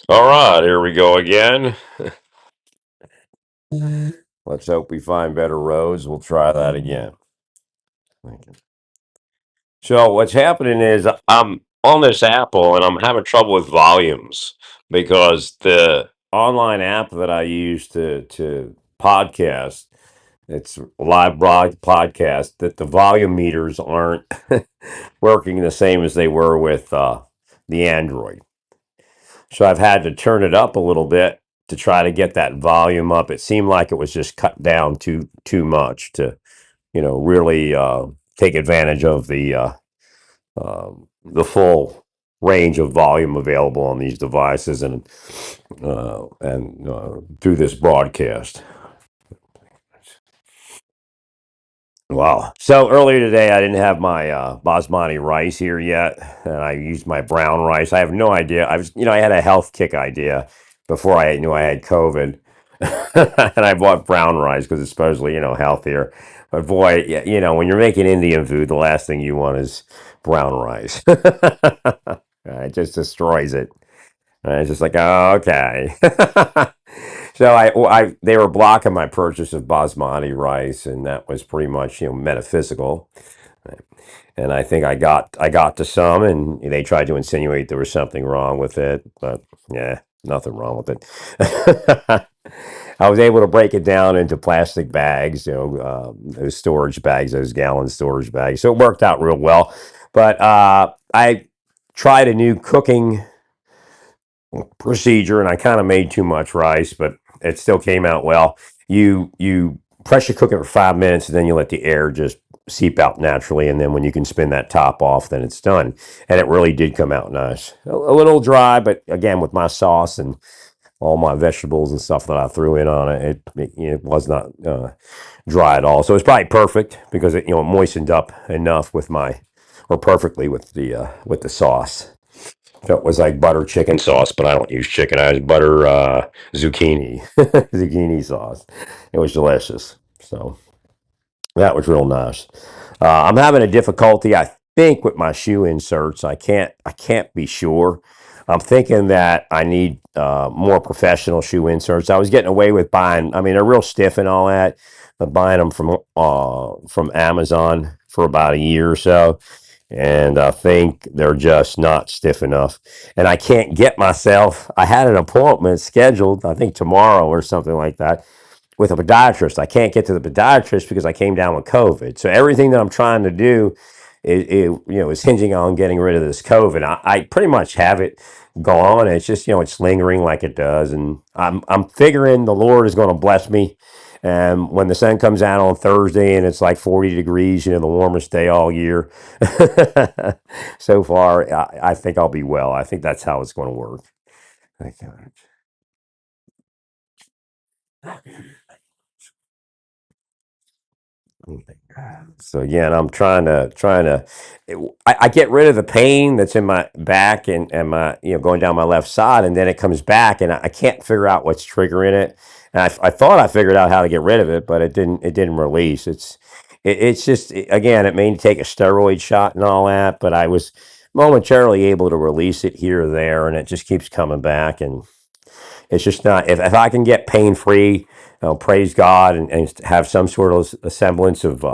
All right, here we go again. Let's hope we find better roads. We'll try that again. So what's happening is I'm on this Apple and I'm having trouble with volumes because the online app that I use to podcast, it's a live podcast, that the volume meters aren't working the same as they were with the Android. So I've had to turn it up a little bit to try to get that volume up. It seemed like it was just cut down too much to, really take advantage of the full range of volume available on these devices and through this broadcast. Wow. So earlier today, I didn't have my basmati rice here yet, and I used my brown rice. I have no idea. I had a health kick idea before I knew I had COVID, and I bought brown rice because it's supposedly, healthier. But boy, when you're making Indian food, the last thing you want is brown rice. It just destroys it. And it's just like, oh, okay. So they were blocking my purchase of basmati rice, and that was pretty much metaphysical. And I think I got to some, and they tried to insinuate there was something wrong with it, but yeah, nothing wrong with it. I was able to break it down into plastic bags, those storage bags, those gallon storage bags. So it worked out real well. But I tried a new cooking procedure, and I kind of made too much rice, but it still came out well. You pressure cook it for 5 minutes, and then you let the air just seep out naturally, and then when you can spin that top off, then it's done. And it really did come out nice. A little dry, but again, with my sauce and all my vegetables and stuff that I threw in on it, it was not dry at all. So it's probably perfect because it moistened up enough with my or perfectly with the sauce. So it was like butter chicken sauce, but I don't use chicken. I use butter zucchini zucchini sauce. It was delicious. So that was real nice. I'm having a difficulty, I think, with my shoe inserts. I can't be sure. I'm thinking that I need more professional shoe inserts. I was getting away with buying. I mean, they're real stiff and all that, but buying them from Amazon for about a year or so, and I think they're just not stiff enough. And I can't get myself. I had an appointment scheduled, I think tomorrow or something like that, with a podiatrist. I can't get to the podiatrist because I came down with COVID. So everything that I'm trying to do is hinging on getting rid of this COVID. I pretty much have it gone. It's just it's lingering like it does, and I'm figuring the Lord is going to bless me. And when the sun comes out on Thursday and it's like 40 degrees, the warmest day all year, so far, I think I'll be well. I think that's how it's going to work. Thank God. So again, I'm trying to. I get rid of the pain that's in my back and my going down my left side, and then it comes back, and I can't figure out what's triggering it. And I thought I figured out how to get rid of it, but it didn't release. It's just again, it may take a steroid shot and all that, but I was momentarily able to release it here or there, and it just keeps coming back, and it's just not. If I can get pain free, praise God, and have some sort of a semblance of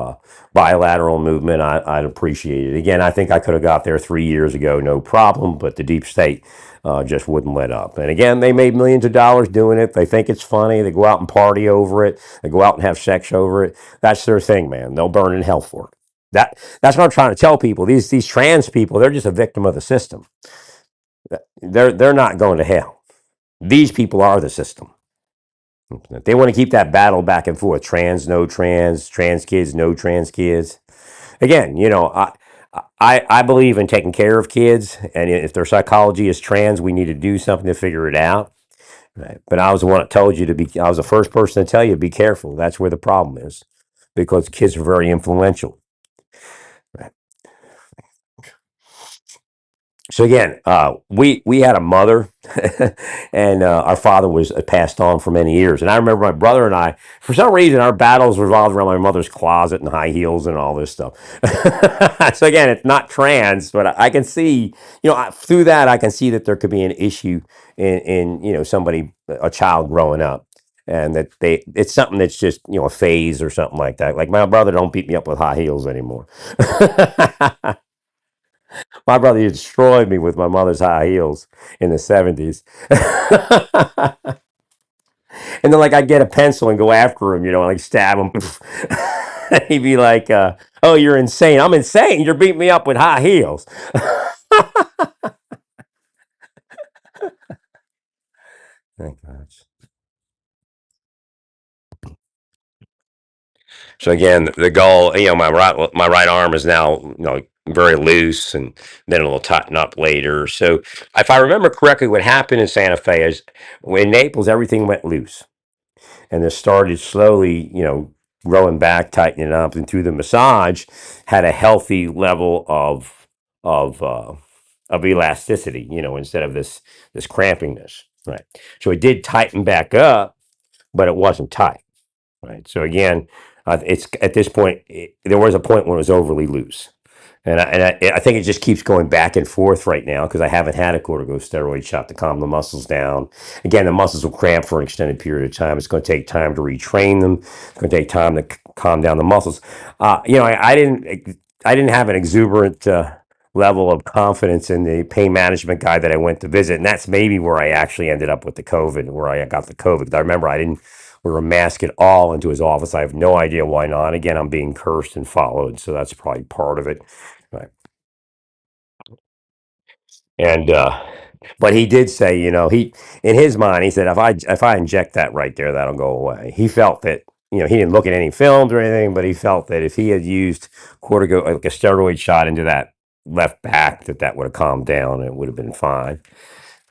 bilateral movement, I'd appreciate it. Again, I think I could have got there 3 years ago, no problem, but the deep state just wouldn't let up. And again, they made millions of dollars doing it. They think it's funny. They go out and party over it. They go out and have sex over it. That's their thing, man. They'll burn in hell for it. That's what I'm trying to tell people. These trans people, they're just a victim of the system. They're not going to hell. These people are the system. If they want to keep that battle back and forth, trans, no trans, trans kids, no trans kids. Again, I believe in taking care of kids, and if their psychology is trans, we need to do something to figure it out. Right. But I was the one that told you to be. I was the first person to tell you be careful. That's where the problem is, because kids are very influential. Right. So again, we had a mother, and our father was passed on for many years. And I remember my brother and I, for some reason, our battles revolved around my mother's closet and high heels and all this stuff. So again, it's not trans, but I can see, through that, I can see that there could be an issue in somebody, a child growing up. And that it's something that's just a phase or something like that. Like my brother don't beat me up with high heels anymore. My brother destroyed me with my mother's high heels in the 70s. And then, like, I'd get a pencil and go after him, like stab him. He'd be like, "Oh, you're insane. I'm insane. You're beating me up with high heels." Thank God. So again, the goal, my right arm is now, very loose, and then it'll tighten up later. So if I remember correctly, what happened in Santa Fe is in Naples, everything went loose, and it started slowly, growing back, tightening up, and through the massage, had a healthy level of uh, of elasticity, instead of this crampingness, right? So it did tighten back up, but it wasn't tight, right? So again, it's at this point, there was a point when it was overly loose. And I think it just keeps going back and forth right now because I haven't had a corticosteroid shot to calm the muscles down. Again, the muscles will cramp for an extended period of time. It's going to take time to retrain them. It's going to take time to calm down the muscles. I didn't have an exuberant level of confidence in the pain management guy that I went to visit, and that's maybe where I actually ended up with the COVID, where I got the COVID. I remember I didn't wear a mask at all into his office. I have no idea why not. Again, I'm being cursed and followed, so that's probably part of it. Right. And but he did say, he in his mind, he said, if I inject that right there, that'll go away. He felt that, he didn't look at any films or anything, but he felt that if he had used cortico like a steroid shot into that left back, that would have calmed down and it would have been fine.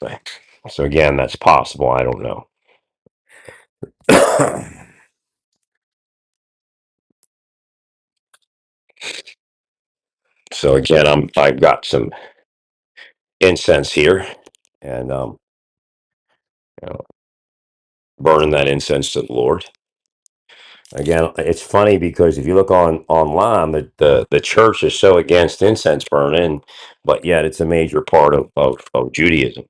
But, so again, that's possible. I don't know. So again, I've got some incense here, and you know, burning that incense to the Lord. Again, it's funny because if you look online, the church is so against incense burning, but yet it's a major part of Judaism.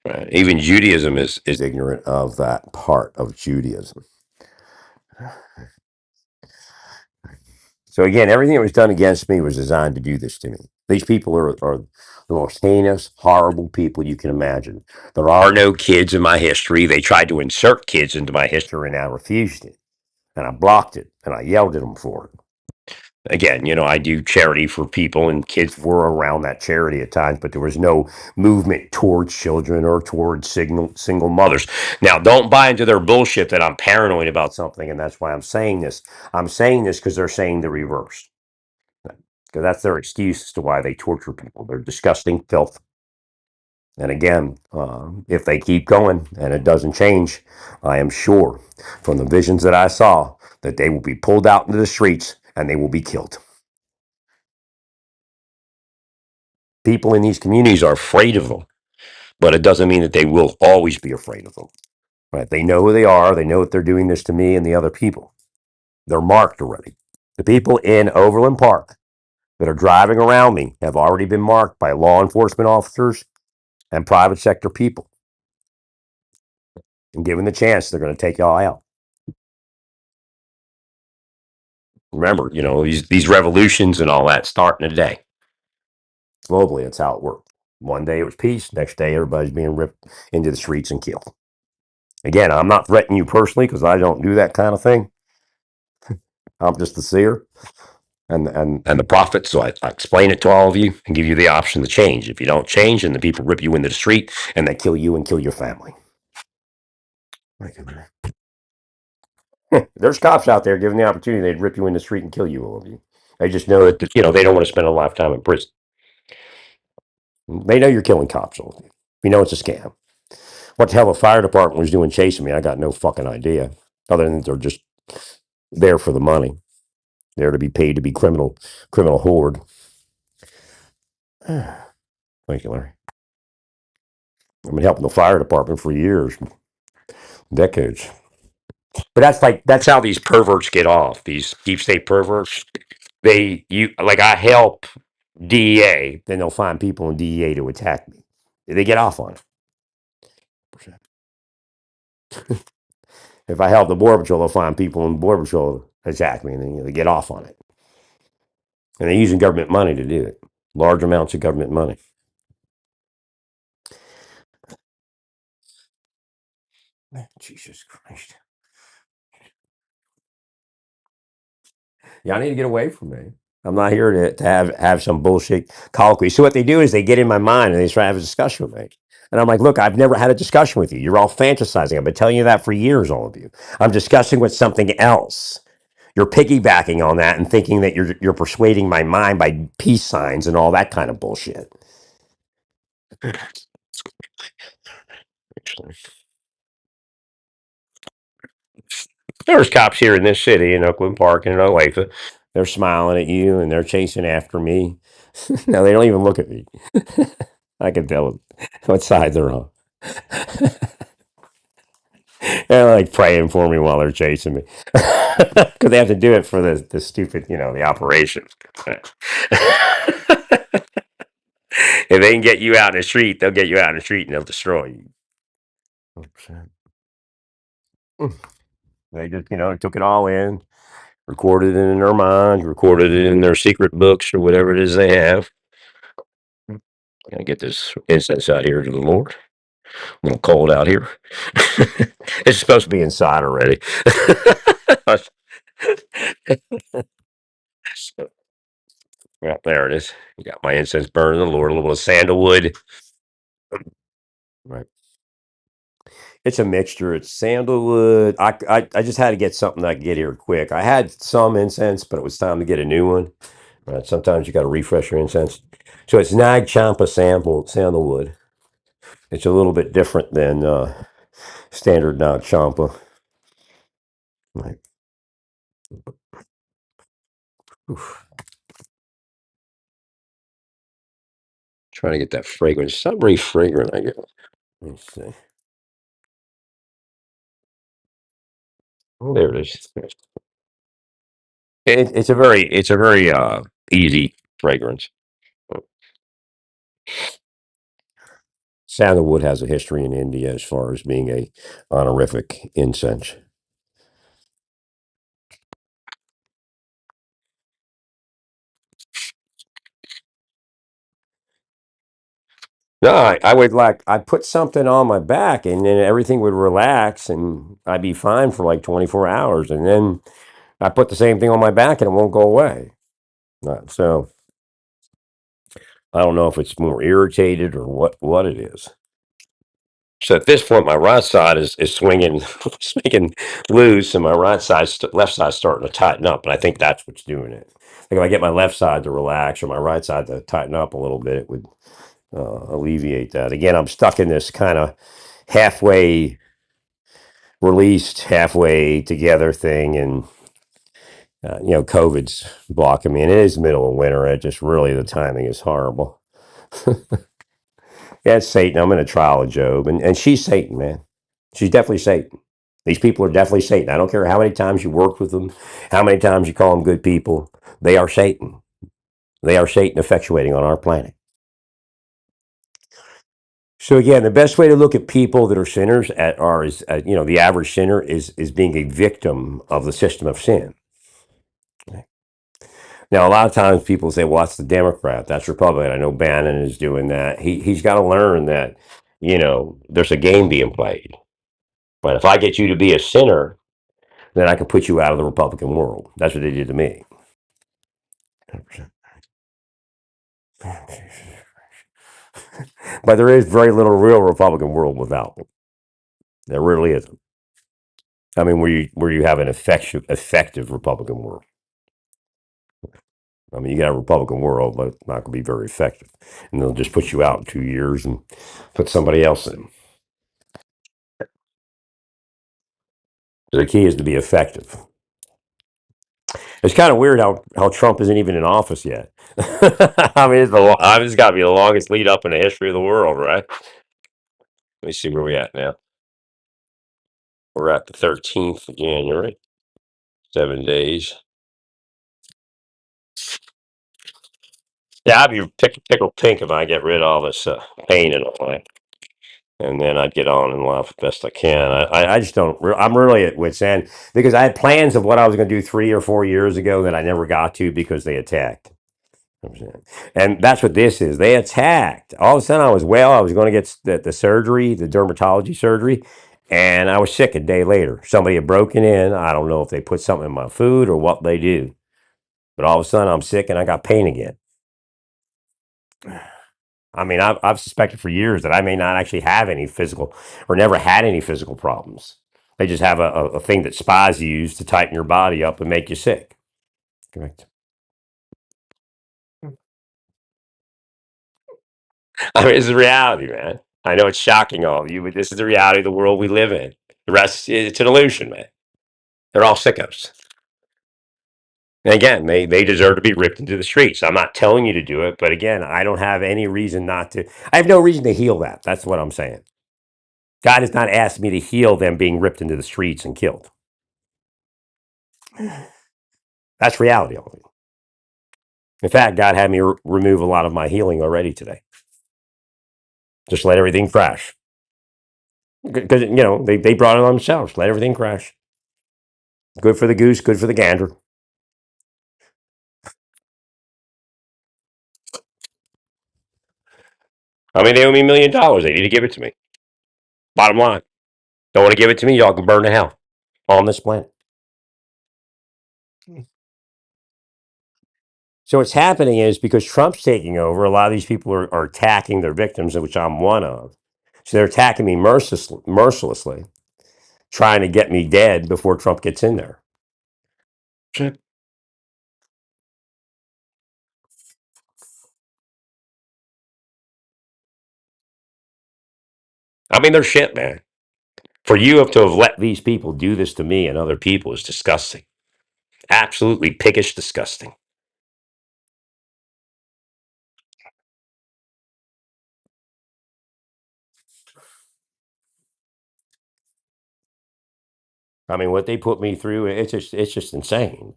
Right? Even Judaism is ignorant of that part of Judaism. So again, everything that was done against me was designed to do this to me. These people are the most heinous, horrible people you can imagine. There are no kids in my history. They tried to insert kids into my history, and I refused it, and I blocked it, and I yelled at them for it. Again, I do charity for people, and kids were around that charity at times, but there was no movement towards children or towards single mothers. Now, don't buy into their bullshit that I'm paranoid about something, and that's why I'm saying this. I'm saying this because they're saying the reverse. Because that's their excuse as to why they torture people. They're disgusting filth. And again, if they keep going and it doesn't change, I am sure from the visions that I saw that they will be pulled out into the streets and they will be killed. People in these communities are afraid of them, but it doesn't mean that they will always be afraid of them. Right? They know who they are. They know that they're doing this to me and the other people. They're marked already. The people in Overland Park that are driving around me have already been marked by law enforcement officers and private sector people. And given the chance, they're going to take y'all out. Remember, these revolutions and all that start in a day. Globally, that's how it worked. One day it was peace. Next day, everybody's being ripped into the streets and killed. Again, I'm not threatening you personally because I don't do that kind of thing. I'm just the seer and the prophet. So I explain it to all of you and give you the option to change. If you don't change, then the people rip you into the street and they kill you and kill your family. There's cops out there given the opportunity, they'd rip you in the street and kill you, all of you. They just know that they don't want to spend a lifetime in prison. They know you're killing cops, all of you. You know it's a scam. What the hell the fire department was doing chasing me, I got no fucking idea. Other than they're just there for the money. There to be paid to be criminal horde. Thank you, Larry. I've been helping the fire department for years, decades. But that's how these perverts get off. These deep state perverts. I help DEA, then they'll find people in DEA to attack me. They get off on it. If I help the border patrol, they'll find people in border patrol to attack me, and then they get off on it. And they're using government money to do it. Large amounts of government money. Jesus Christ. Y'all need to get away from me. I'm not here to have some bullshit colloquy. So what they do is they get in my mind and they try to have a discussion with me. And I'm like, look, I've never had a discussion with you. You're all fantasizing. I've been telling you that for years, all of you. I'm discussing with something else. You're piggybacking on that and thinking that you're persuading my mind by peace signs and all that kind of bullshit. There's cops here in this city, in Oakland Park and in Olathe. They're smiling at you and they're chasing after me. No, they don't even look at me. I can tell what side they're on. They're like praying for me while they're chasing me because they have to do it for the stupid, the operation. If they can get you out in the street, they'll get you out in the street and they'll destroy you. 100%. They just, took it all in, recorded it in their minds, recorded it in their secret books or whatever it is they have. Gotta get this incense out here to the Lord. A little cold out here. It's supposed to be inside already. Yeah, there it is. You got my incense burning the Lord, a little bit of sandalwood. Right. It's a mixture. It's sandalwood. I just had to get something I could get here quick. I had some incense, but it was time to get a new one. Right. Sometimes you got to refresh your incense. So it's Nag Champa sandalwood. It's a little bit different than standard Nag Champa. Right. Oof. Trying to get that fragrance. It's not very fragrant, I guess. Let's see. Oh, there it is. It's a very easy fragrance. Sandalwood has a history in India as far as being a honorific incense. No, I would I'd put something on my back and then everything would relax and I'd be fine for like 24 hours. And then I put the same thing on my back and it won't go away. So I don't know if it's more irritated or what it is. So at this point, my right side is swinging, swinging loose, and my left side's starting to tighten up. And I think that's what's doing it. Like if I get my left side to relax or my right side to tighten up a little bit, it would alleviate that. Again, I'm stuck in this kind of halfway released, halfway together thing, and COVID's blocking me. And it is middle of winter. It just really the timing is horrible. Yeah, it's Satan. I'm in a trial of Job, and she's Satan, man. She's definitely Satan. These people are definitely Satan. I don't care how many times you worked with them, how many times you call them good people. They are Satan. They are Satan effectuating on our planet. So again, the best way to look at people that are sinners is the average sinner is being a victim of the system of sin. Now, a lot of times people say, "Well, that's the Democrat, that's Republican." I know Bannon is doing that. He's got to learn that there's a game being played. But if I get you to be a sinner, then I can put you out of the Republican world. That's what they did to me. 100%. But there is very little real Republican world without them. There really isn't. I mean, where you have an effective Republican world. I mean, you got a Republican world, but it's not going to be very effective. And they'll just put you out in 2 years and put somebody else in. So the key is to be effective. It's kind of weird how Trump isn't even in office yet. I mean, it's got to be the longest lead up in the history of the world, right? Let me see where we at now. We're at the 13th of January. 7 days. Yeah, I'd be tickled pink if I get rid of all this pain and all that. And then I'd get on in life best I can. I just don't. I'm really at wit's end because I had plans of what I was going to do 3 or 4 years ago that I never got to because they attacked. And that's what this is. They attacked. All of a sudden, I was well. I was going to get the surgery, the dermatology surgery, and I was sick a day later. Somebody had broken in. I don't know if they put something in my food or what they do, but all of a sudden, I'm sick and I got pain again. I mean, I've suspected for years that I may not actually have any physical or never had any physical problems. They just have a thing that spas use to tighten your body up and make you sick. Correct. I mean, it's the reality, man. I know it's shocking all of you, but this is the reality of the world we live in. The rest, it's an illusion, man. They're all sickos. And again, they deserve to be ripped into the streets. I'm not telling you to do it, but again, I don't have any reason not to. I have no reason to heal that. That's what I'm saying. God has not asked me to heal them being ripped into the streets and killed. That's reality. In fact, God had me remove a lot of my healing already today. Just let everything crash. Because, they brought it on themselves. Let everything crash. Good for the goose, good for the gander. I mean, they owe me $1 million. They need to give it to me. Bottom line. Don't want to give it to me, y'all can burn to hell on this planet. So what's happening is because Trump's taking over, a lot of these people are attacking their victims, which I'm one of. So they're attacking me mercilessly, trying to get me dead before Trump gets in there. Shit. I mean, they're shit, man. For you to have let these people do this to me and other people is disgusting. Absolutely piggish, disgusting. I mean, what they put me through, it's just insane.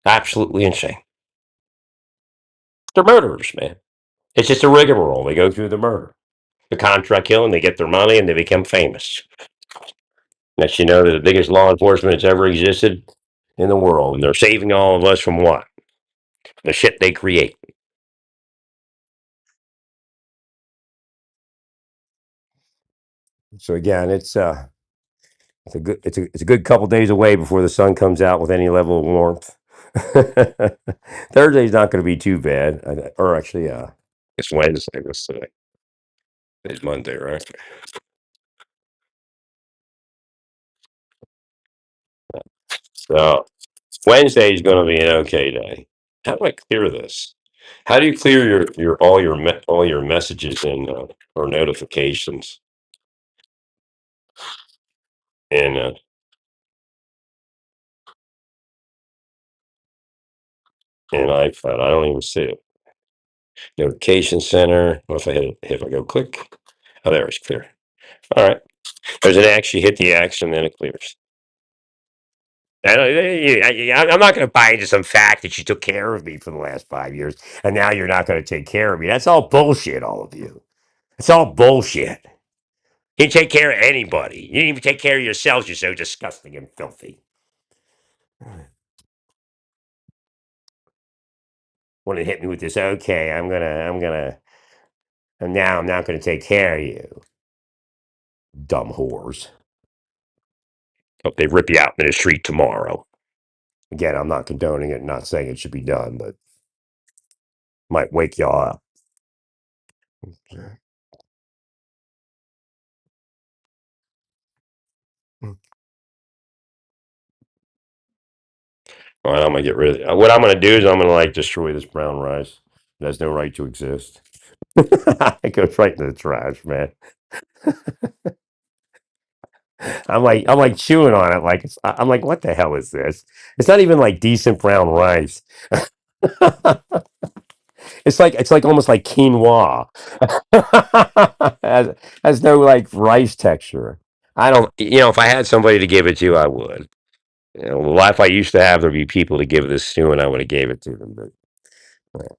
Absolutely insane. They're murderers, man. It's just a rigmarole. They go through the murder, the contract killing, they get their money, and they become famous. Next, they're the biggest law enforcement that's ever existed in the world, and they're saving all of us from what? The shit they create. So again, it's a good couple days away before the sun comes out with any level of warmth. Thursday's not going to be too bad, or actually, it's Wednesday. What's today? It's Monday, right? So Wednesday is going to be an okay day. How do I clear this? How do you clear all your messages and or notifications in iPhone? I don't even see it. Notification center. What if I go click? Oh, there it's clear. All right. There's an X. You hit the X and then it clears. I'm not going to buy into some fact that you took care of me for the last 5 years and now you're not going to take care of me. That's all bullshit, all of you. It's all bullshit. You didn't take care of anybody. You didn't even take care of yourselves. You're so disgusting and filthy. Want to hit me with this? Okay, and now I'm not gonna take care of you, dumb whores. Hope they rip you out in the street tomorrow. Again, I'm not condoning it, not saying it should be done, but might wake y'all up. All right, I'm gonna get rid of it. What I'm gonna do is I'm gonna destroy this brown rice. It has no right to exist. It goes right into the trash, man. I'm like chewing on it. I'm like, what the hell is this? It's not even like decent brown rice. It's like almost like quinoa. has no like rice texture. I don't. If I had somebody to give it to, I would. The life I used to have, there'd be people to give this to, and I would have gave it to them. But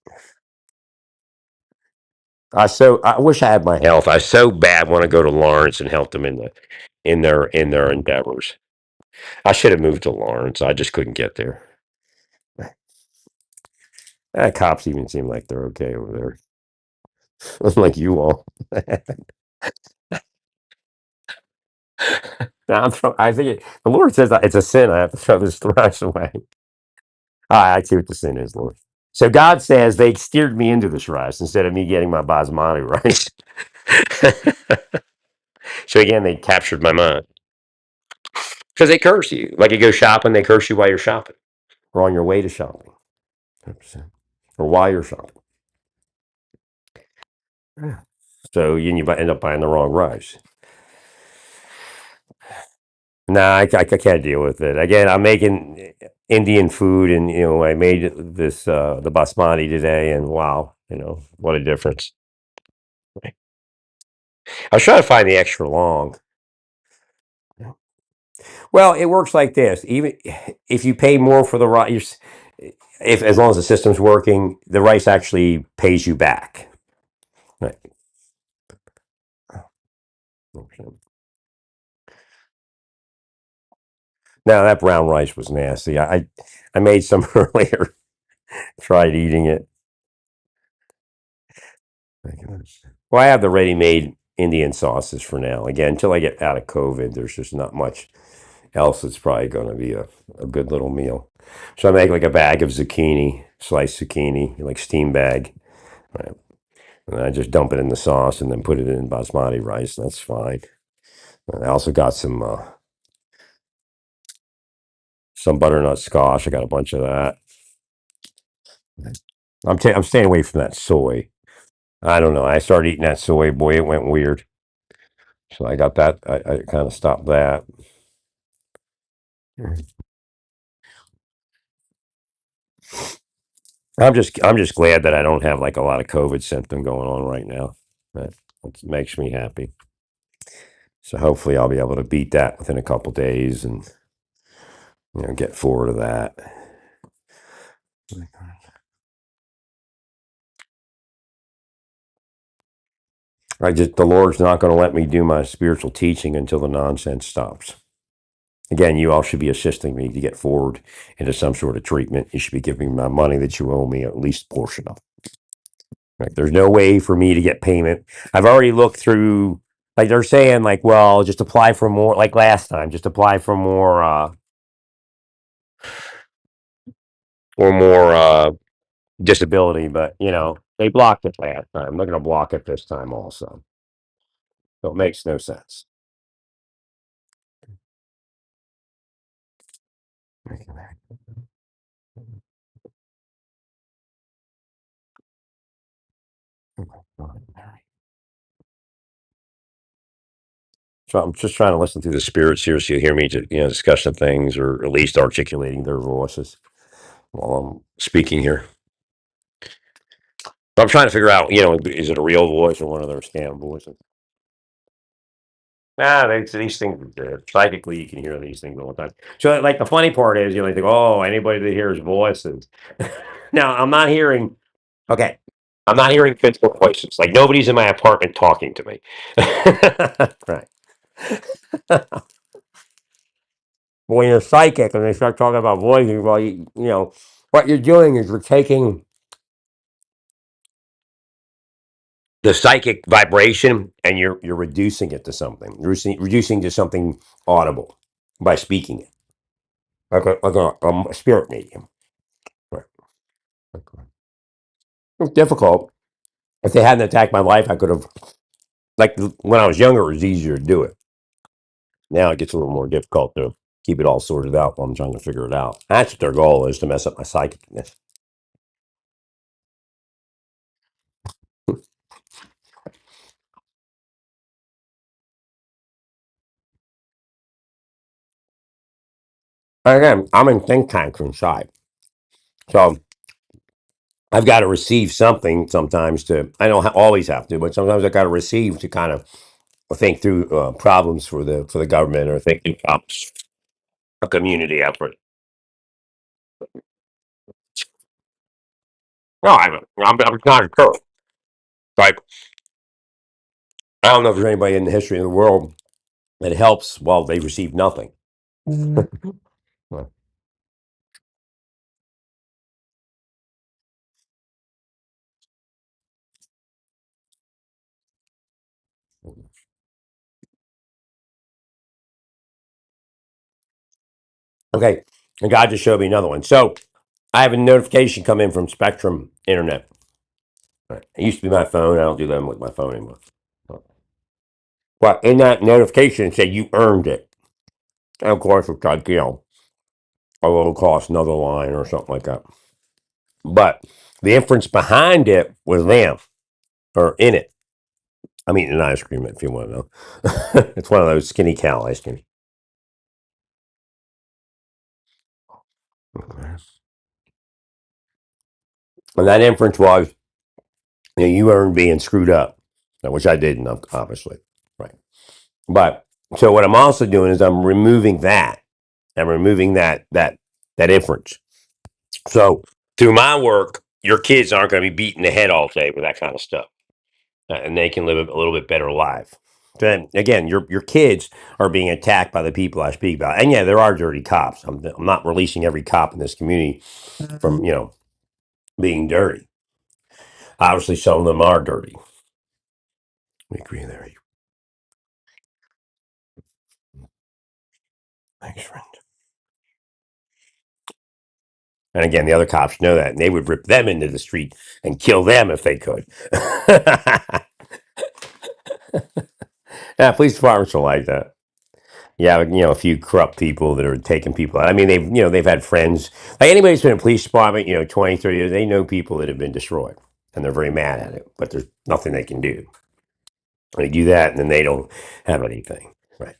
I wish I had my health. I so bad want to go to Lawrence and help them in their endeavors. I should have moved to Lawrence. I just couldn't get there. Cops even seem like they're okay over there. Unlike you all. Now I think the Lord says that it's a sin. I have to throw this thrice away. I see what the sin is, Lord. So God says they steered me into this rice instead of me getting my basmati rice. So again, they captured my mind because they curse you. Like you go shopping, they curse you while you're shopping or on your way to shopping, 100%. Or while you're shopping. Yeah. So you end up buying the wrong rice. No, I can't deal with it. Again, I'm making Indian food, and I made this the basmati today, and wow, what a difference. I was trying to find the extra long. Well, it works like this. Even if you pay more for the rice, if as long as the system's working, the rice actually pays you back. Right. Okay. Now that brown rice was nasty. I made some earlier. Tried eating it. My gosh. Well, I have the ready-made Indian sauces for now. Again, until I get out of COVID, there's just not much else that's probably going to be a good little meal. So I make like a bag of zucchini, sliced zucchini, like steam bag. Right? And I just dump it in the sauce and then put it in basmati rice. That's fine. And I also got some butternut squash. I got a bunch of that. I'm staying away from that soy. I don't know. I started eating that soy. Boy, it went weird. So I got that. I kind of stopped that. I'm just glad that I don't have like a lot of COVID symptom going on right now. That makes me happy. So hopefully I'll be able to beat that within a couple days and get forward to that. The Lord's not going to let me do my spiritual teaching until the nonsense stops. Again, you all should be assisting me to get forward into some sort of treatment. You should be giving me my money that you owe me, at least a portion of. Like, there's no way for me to get payment. I've already looked through, like they're saying, like, well, just apply for more, like last time, just apply for more, or more disability. But they blocked it last time. They're going to block it this time also. So it makes no sense. So I'm just trying to listen through the spirits here, so you hear me, discussing things or at least articulating their voices while I'm speaking here. But I'm trying to figure out, is it a real voice or one of their scam voices? Nah, these things psychically you can hear these things all the time. So, like the funny part is, you think, oh, anybody that hears voices. Now, I'm not hearing. Okay, I'm not hearing physical voices. Like nobody's in my apartment talking to me. Right. When you're psychic and they start talking about voices, well, what you're doing is you're taking the psychic vibration and you're reducing it to something, reducing to something audible by speaking it, like a spirit medium. Right. Okay. It's difficult. If they hadn't attacked my life, I could have. Like when I was younger, it was easier to do it. Now it gets a little more difficult to keep it all sorted out while I'm trying to figure it out. That's what their goal is, to mess up my psychicness. again, I'm in think tanks inside, so I've got to receive something sometimes to. I don't always have to, but sometimes I got to receive to kind of think through problems for the government or think through problems, a community effort. No, I'm not sure. Like I don't know if there's anybody in the history of the world that helps while they receive nothing. Well, okay, and God just showed me another one. So I have a notification come in from Spectrum Internet. Right. It used to be my phone. I don't do them with my phone anymore. But in that notification, it said you earned it. And of course, it's like, a little cost, another line or something like that. But the inference behind it was them or in it. I'm eating an ice cream if you want to know. It's one of those skinny cow ice creams. And that inference was, you earned being screwed up, which I didn't, obviously. Right. But so what I'm also doing is I'm removing that. I'm removing that inference. So through my work, your kids aren't going to be beating the head all day with that kind of stuff, and they can live a little bit better life. Then again, your kids are being attacked by the people I speak about, and yeah, there are dirty cops. I'm not releasing every cop in this community from being dirty. Obviously, some of them are dirty. We agree there. Thanks, friend. And again, the other cops know that, and they would rip them into the street and kill them if they could. Yeah, police departments are like that. Yeah, a few corrupt people that are taking people out. I mean, they've had friends. Like anybody who's been in a police department, 20, 30 years, they know people that have been destroyed, and they're very mad at it. But there's nothing they can do. They do that, and then they don't have anything. Right.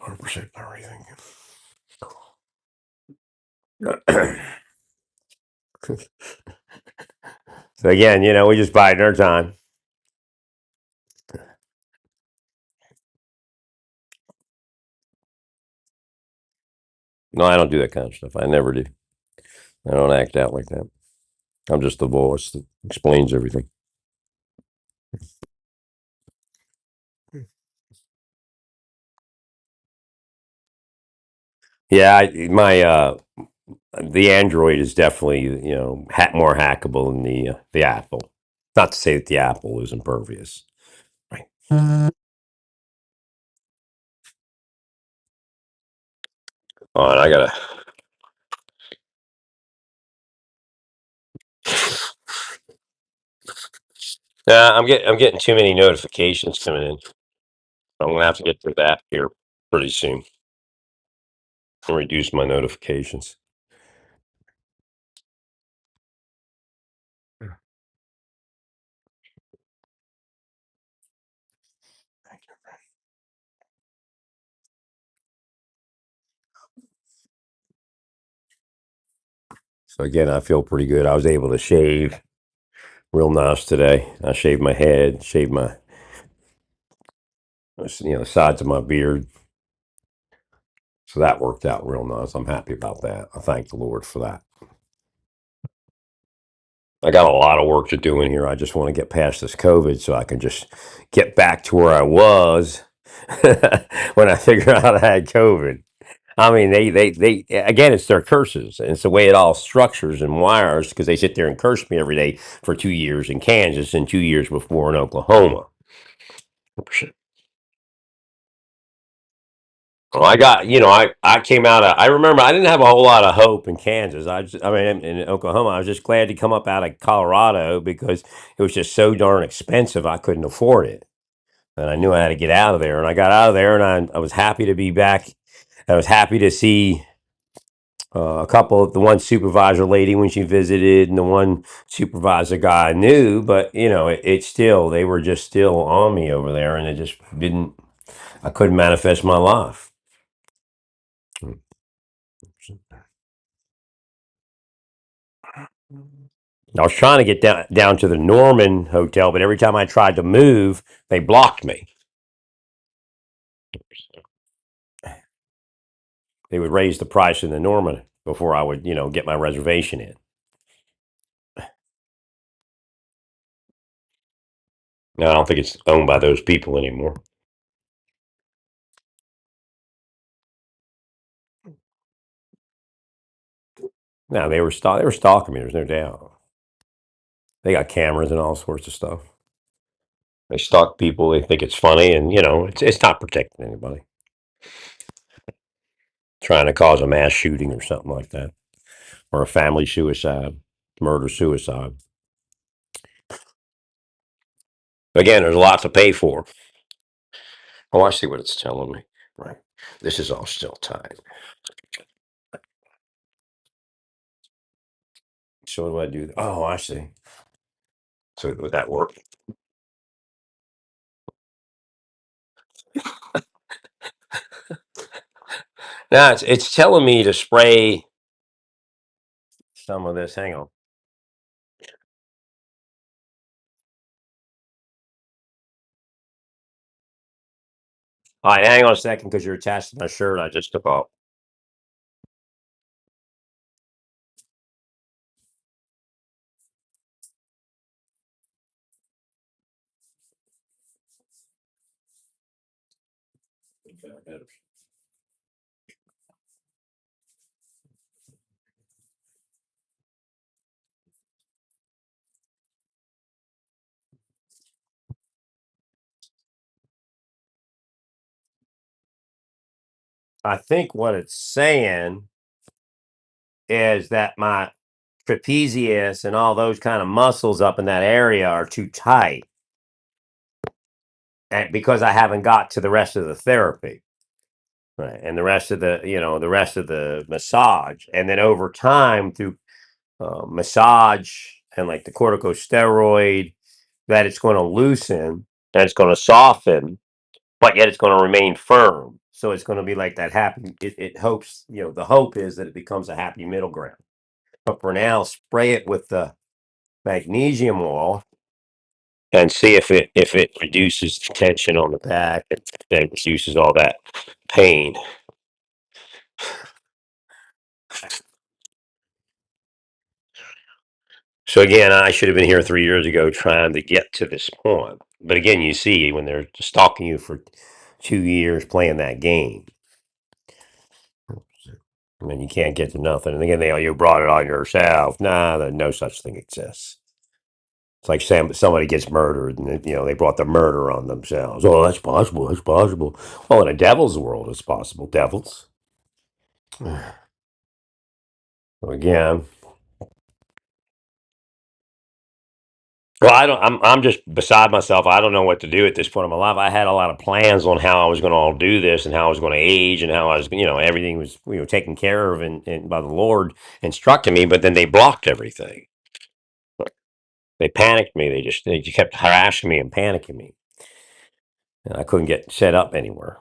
100% everything. So again, we just bide our time. No, I don't do that kind of stuff. I never do. I don't act out like that. I'm just the voice that explains everything. Yeah, my the Android is definitely more hackable than the Apple. Not to say that the Apple is impervious. Right. Oh, and I gotta. Yeah, I'm getting too many notifications coming in. I'm gonna have to get to that here pretty soon and reduce my notifications. So again, I feel pretty good. I was able to shave real nice today. I shaved my head, shaved my sides of my beard. So that worked out real nice. I'm happy about that. I thank the Lord for that. I got a lot of work to do in here. I just want to get past this COVID so I can just get back to where I was when I figured out I had COVID. I mean, they again, it's their curses, and it's the way it all structures and wires because they sit there and curse me every day for 2 years in Kansas and 2 years before in Oklahoma. Well, I came out of, I remember I didn't have a whole lot of hope in Kansas. I mean, in Oklahoma, I was just glad to come up out of Colorado because it was just so darn expensive. I couldn't afford it. And I knew I had to get out of there. And I got out of there and I was happy to be back. I was happy to see a couple of the one supervisor lady when she visited and the one supervisor guy I knew, but it still, they were just still on me over there and it just didn't, I couldn't manifest my life. I was trying to get down to the Norman Hotel, but every time I tried to move, they blocked me. They would raise the price in the Norman before I would, get my reservation in. No, I don't think it's owned by those people anymore. No, they were stalking me. There's no doubt. They got cameras and all sorts of stuff. They stalk people. They think it's funny, and it's not protecting anybody. Trying to cause a mass shooting or something like that, or a family suicide, murder suicide. Again, there's a lot to pay for. Oh, I see what it's telling me. Right. This is all still tied. So what do I do? Oh, I see. So would that work? Now it's telling me to spray some of this. Hang on. All right, hang on a second because you're attached to my shirt. I just took off. I think what it's saying is that my trapezius and all those kind of muscles up in that area are too tight, and because I haven't got to the rest of the therapy, right, and the rest of the massage, and then over time through massage and like the corticosteroid, that it's going to loosen and it's going to soften, but yet it's going to remain firm. So it's going to be like that happy. It hopes, the hope is that it becomes a happy middle ground. But for now, spray it with the magnesium oil and see if it reduces the tension on the back and then reduces all that pain. So again, I should have been here 3 years ago trying to get to this point. But again, you see when they're stalking you for 2 years playing that game, and then you can't get to nothing. And again, you brought it on yourself. Nah, no such thing exists. It's like somebody gets murdered, and they brought the murder on themselves. Oh, that's possible. That's possible. Well, in a devil's world, it's possible. Devils. Again, well, I don't. I'm just beside myself. I don't know what to do at this point in my life. I had a lot of plans on how I was going to all do this, and how I was going to age, and how I was, everything was, taken care of and by the Lord instructing me. But then they blocked everything. They panicked me. They just kept harassing me and panicking me, and I couldn't get set up anywhere.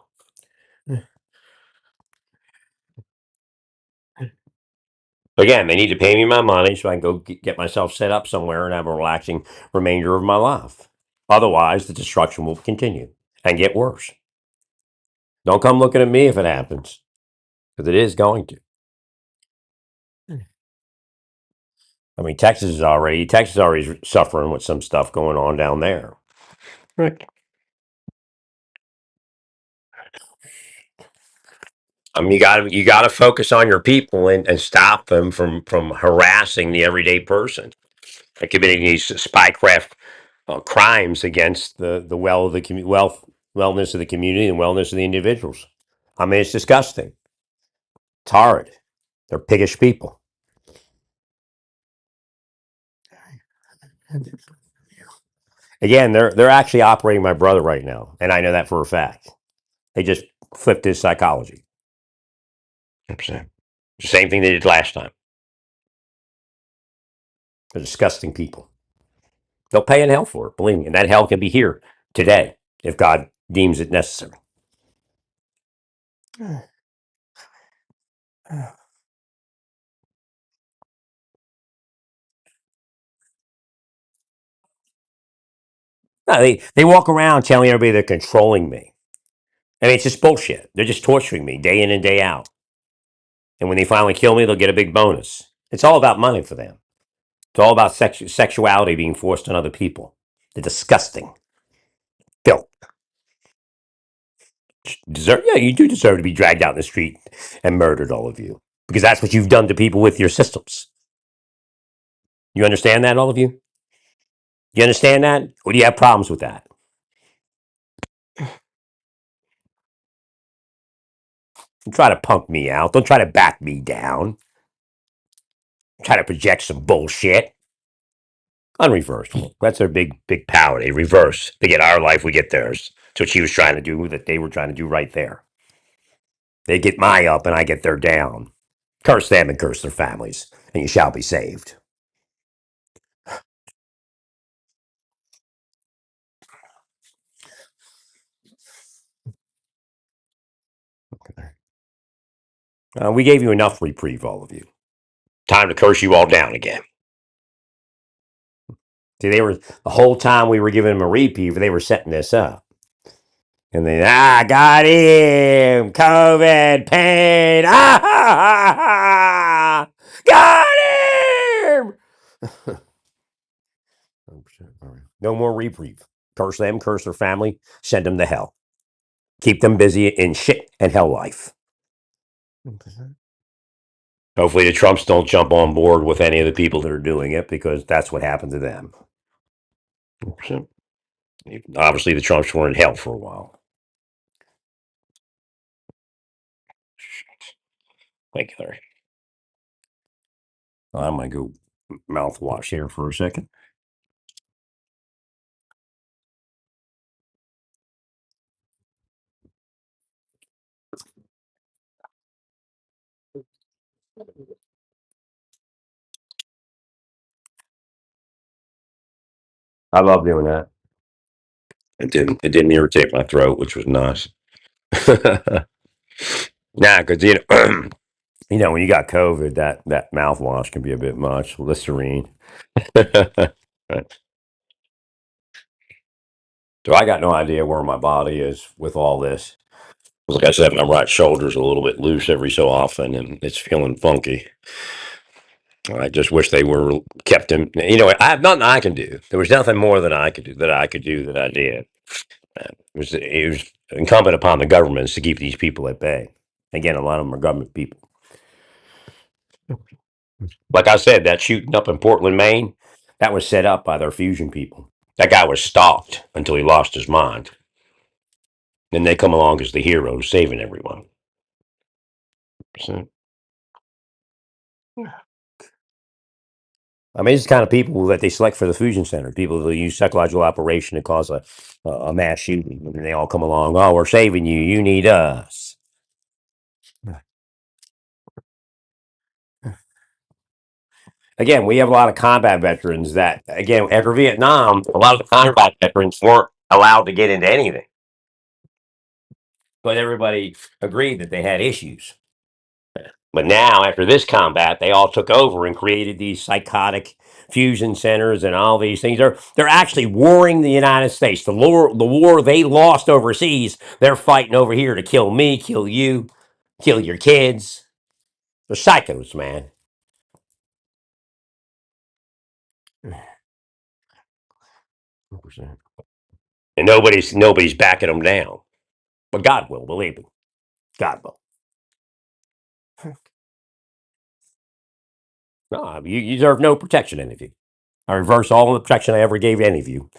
Again, they need to pay me my money so I can go get myself set up somewhere and have a relaxing remainder of my life. Otherwise, the destruction will continue and get worse. Don't come looking at me if it happens, because it is going to. I mean, Texas is already suffering with some stuff going on down there. Right. I mean, you got to focus on your people and stop them from harassing the everyday person and committing these spycraft crimes against the well of the wellness of the community and wellness of the individuals. I mean, it's disgusting. It's horrid. They're piggish people. Again, they're actually operating my brother right now, and I know that for a fact. They just flipped his psychology. 100%. The same thing they did last time. They're disgusting people. They'll pay in hell for it, believe me, and that hell can be here today if God deems it necessary. No, they walk around telling everybody they're controlling me. I mean, it's just bullshit. They're just torturing me day in and day out. And when they finally kill me, they'll get a big bonus. It's all about money for them. It's all about sexuality being forced on other people. The disgusting filth. Deserve? Yeah, you do deserve to be dragged out in the street and murdered, all of you, because that's what you've done to people with your systems. You understand that, all of you? You understand that? Or do you have problems with that? Don't try to punk me out. Don't try to back me down. Try to project some bullshit. Unreversed. That's their big power. They reverse. They get our life, we get theirs. That's what she was trying to do, that they were trying to do right there. They get my up and I get their down. Curse them and curse their families, and you shall be saved. We gave you enough reprieve, all of you. Time to curse you all down again. See, they were the whole time we were giving them a reprieve, they were setting this up. And then, got him, COVID, pain, got him. Oh, shit. All right. No more reprieve. Curse them, curse their family, send them to hell. Keep them busy in shit and hell life. Hopefully the Trumps don't jump on board with any of the people that are doing it, because that's what happened to them. Obviously the Trumps were in hell for a while. Thank you, Larry. I'm going to go mouthwash here for a second. I love doing that. It didn't. It didn't irritate my throat, which was nice. Nah, because when you got COVID, that mouthwash can be a bit much. Listerine. So I got no idea where my body is with all this. Like I said, my right shoulder's a little bit loose every so often, and it's feeling funky. I just wish they were kept in. I have nothing I can do. There was nothing more that I could do that I did. It was incumbent upon the governments to keep these people at bay. Again, a lot of them are government people. Like I said, that shooting up in Portland, Maine, that was set up by their fusion people. That guy was stalked until he lost his mind. Then they come along as the heroes, saving everyone. So, I mean, it's the kind of people that they select for the fusion center. People who use psychological operation to cause a mass shooting, and they all come along. Oh, we're saving you. You need us. Again, we have a lot of combat veterans that, again, after Vietnam, a lot of the combat veterans weren't allowed to get into anything, but everybody agreed that they had issues. But now, after this combat, they all took over and created these psychotic fusion centers and all these things. They're actually warring the United States. The war they lost overseas, they're fighting over here to kill me, kill you, kill your kids. They're psychos, man. And nobody's backing them down. But God will, believe me. God will. No, you deserve no protection, any of you. I reverse all the protection I ever gave any of you.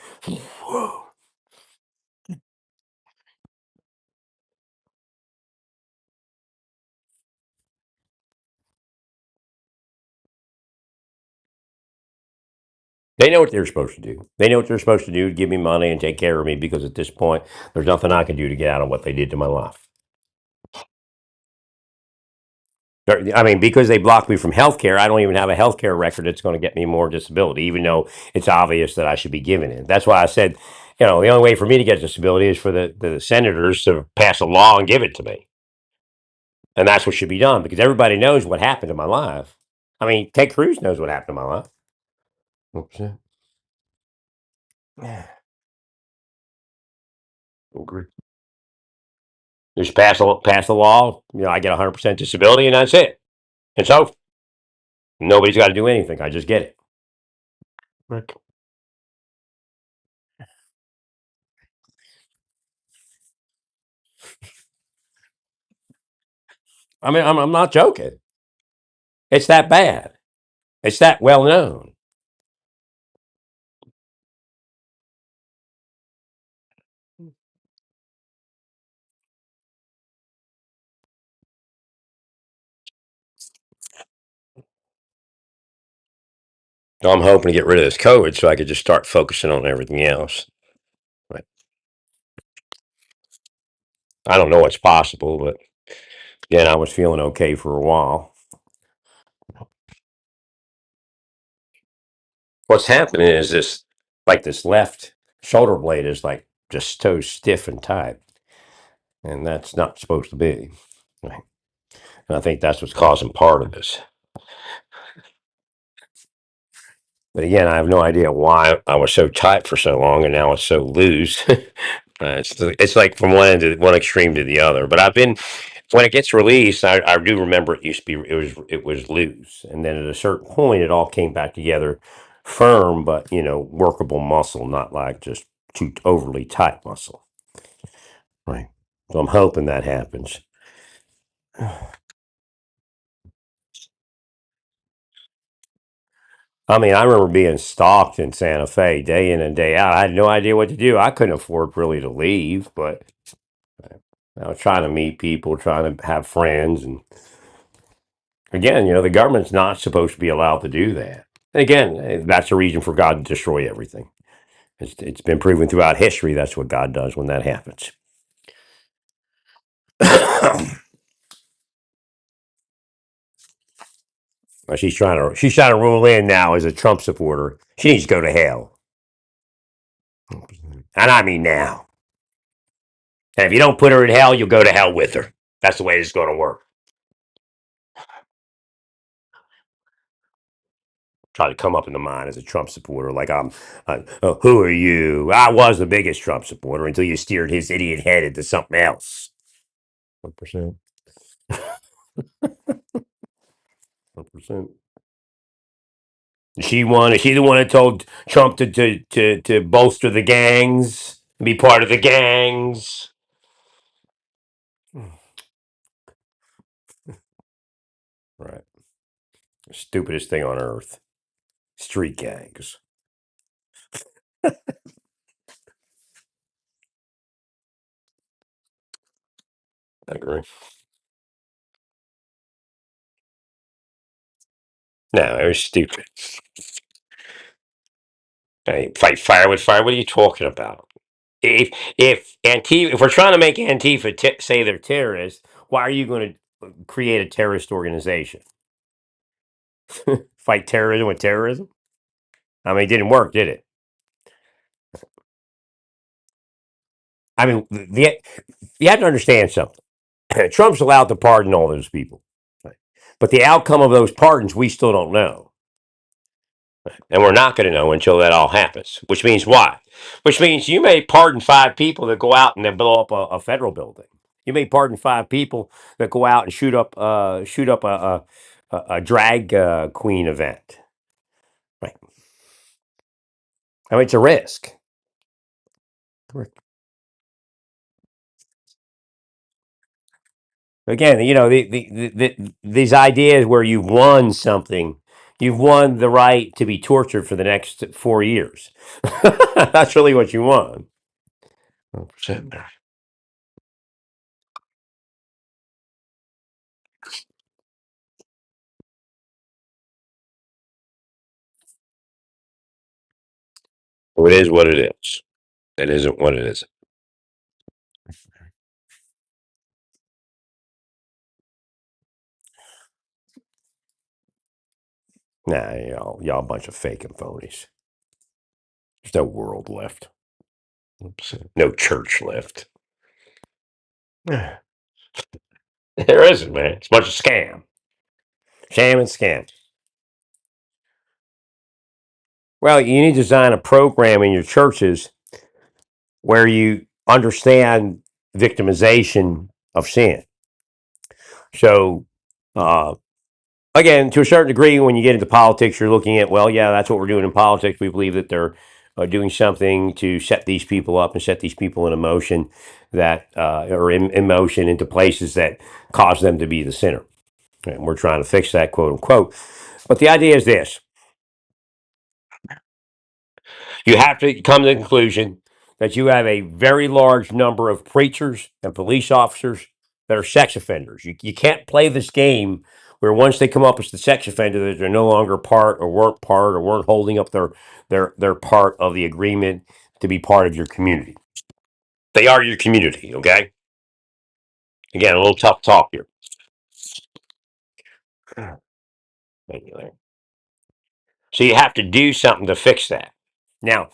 They know what they're supposed to do. They know what they're supposed to do to give me money and take care of me, because at this point, there's nothing I can do to get out of what they did to my life. I mean, because they blocked me from health care, I don't even have a health care record that's going to get me more disability, even though it's obvious that I should be given it. That's why I said, the only way for me to get disability is for the senators to pass a law and give it to me. And that's what should be done, because everybody knows what happened to my life. I mean, Ted Cruz knows what happened to my life. Oops. Agree. Just pass the law. I get 100% disability, and that's it. And so nobody's got to do anything. I just get it. Right. I mean, I'm not joking. It's that bad. It's that well known. So I'm hoping to get rid of this COVID so I could just start focusing on everything else. But I don't know what's possible, but again, I was feeling okay for a while. What's happening is this left shoulder blade is like just so stiff and tight, and that's not supposed to be. Right. And I think that's what's causing part of this. But again, I have no idea why I was so tight for so long, and now it's so loose. It's like from one extreme to the other. But I've been when it gets released, I do remember it used to be it was loose, and then at a certain point, it all came back together, firm but workable muscle, not like just too overly tight muscle. Right. So I'm hoping that happens. I mean, I remember being stalked in Santa Fe day in and day out. I had no idea what to do. I couldn't afford really to leave, but I was trying to meet people, trying to have friends, and again, the government's not supposed to be allowed to do that. And again, that's a reason for God to destroy everything. It's been proven throughout history that's what God does when that happens. Well, she's trying to rule in now as a Trump supporter. She needs to go to hell, and I mean now. And if you don't put her in hell, you'll go to hell with her. That's the way it's going to work. Try to come up in the mind as a Trump supporter, like who are you? I was the biggest Trump supporter until you steered his idiot head into something else. 1%. 1%. She won. Is she the one that told Trump to bolster the gangs, be part of the gangs? Right. Stupidest thing on earth. Street gangs. I agree. No, it was stupid. Hey, fight fire with fire. What are you talking about? If we're trying to make Antifa say they're terrorists, why are you going to create a terrorist organization? Fight terrorism with terrorism? I mean, it didn't work, did it? I mean, you have to understand something. Trump's allowed to pardon all those people, right? But the outcome of those pardons, we still don't know. And we're not going to know until that all happens, which means what? Which means you may pardon 5 people that go out and then blow up a federal building. You may pardon 5 people that go out and shoot up a drag queen event. Right. I mean, it's a risk. Correct. Again, these ideas where you've won something, you've won the right to be tortured for the next 4 years. That's really what you want. 100%. Well, it is what it is. It isn't what it is. Nah, y'all a bunch of fake and phonies. There's no world left. No church left. There isn't, man. It's a bunch of scam. Sham and scam. Well, you need to design a program in your churches where you understand victimization of sin. So, uh, again, to a certain degree, when you get into politics, you're looking at, well, yeah, that's what we're doing in politics. We believe that they're doing something to set these people up and set these people in emotion that, or in motion into places that cause them to be the sinner. And we're trying to fix that, quote unquote. But the idea is this: you have to come to the conclusion that you have a very large number of preachers and police officers that are sex offenders. You can't play this game where once they come up as the sex offender, that they're no longer part or weren't holding up their part of the agreement to be part of your community. They are your community, okay? Again, a little tough talk here. Thank you, Larry. So you have to do something to fix that. Now,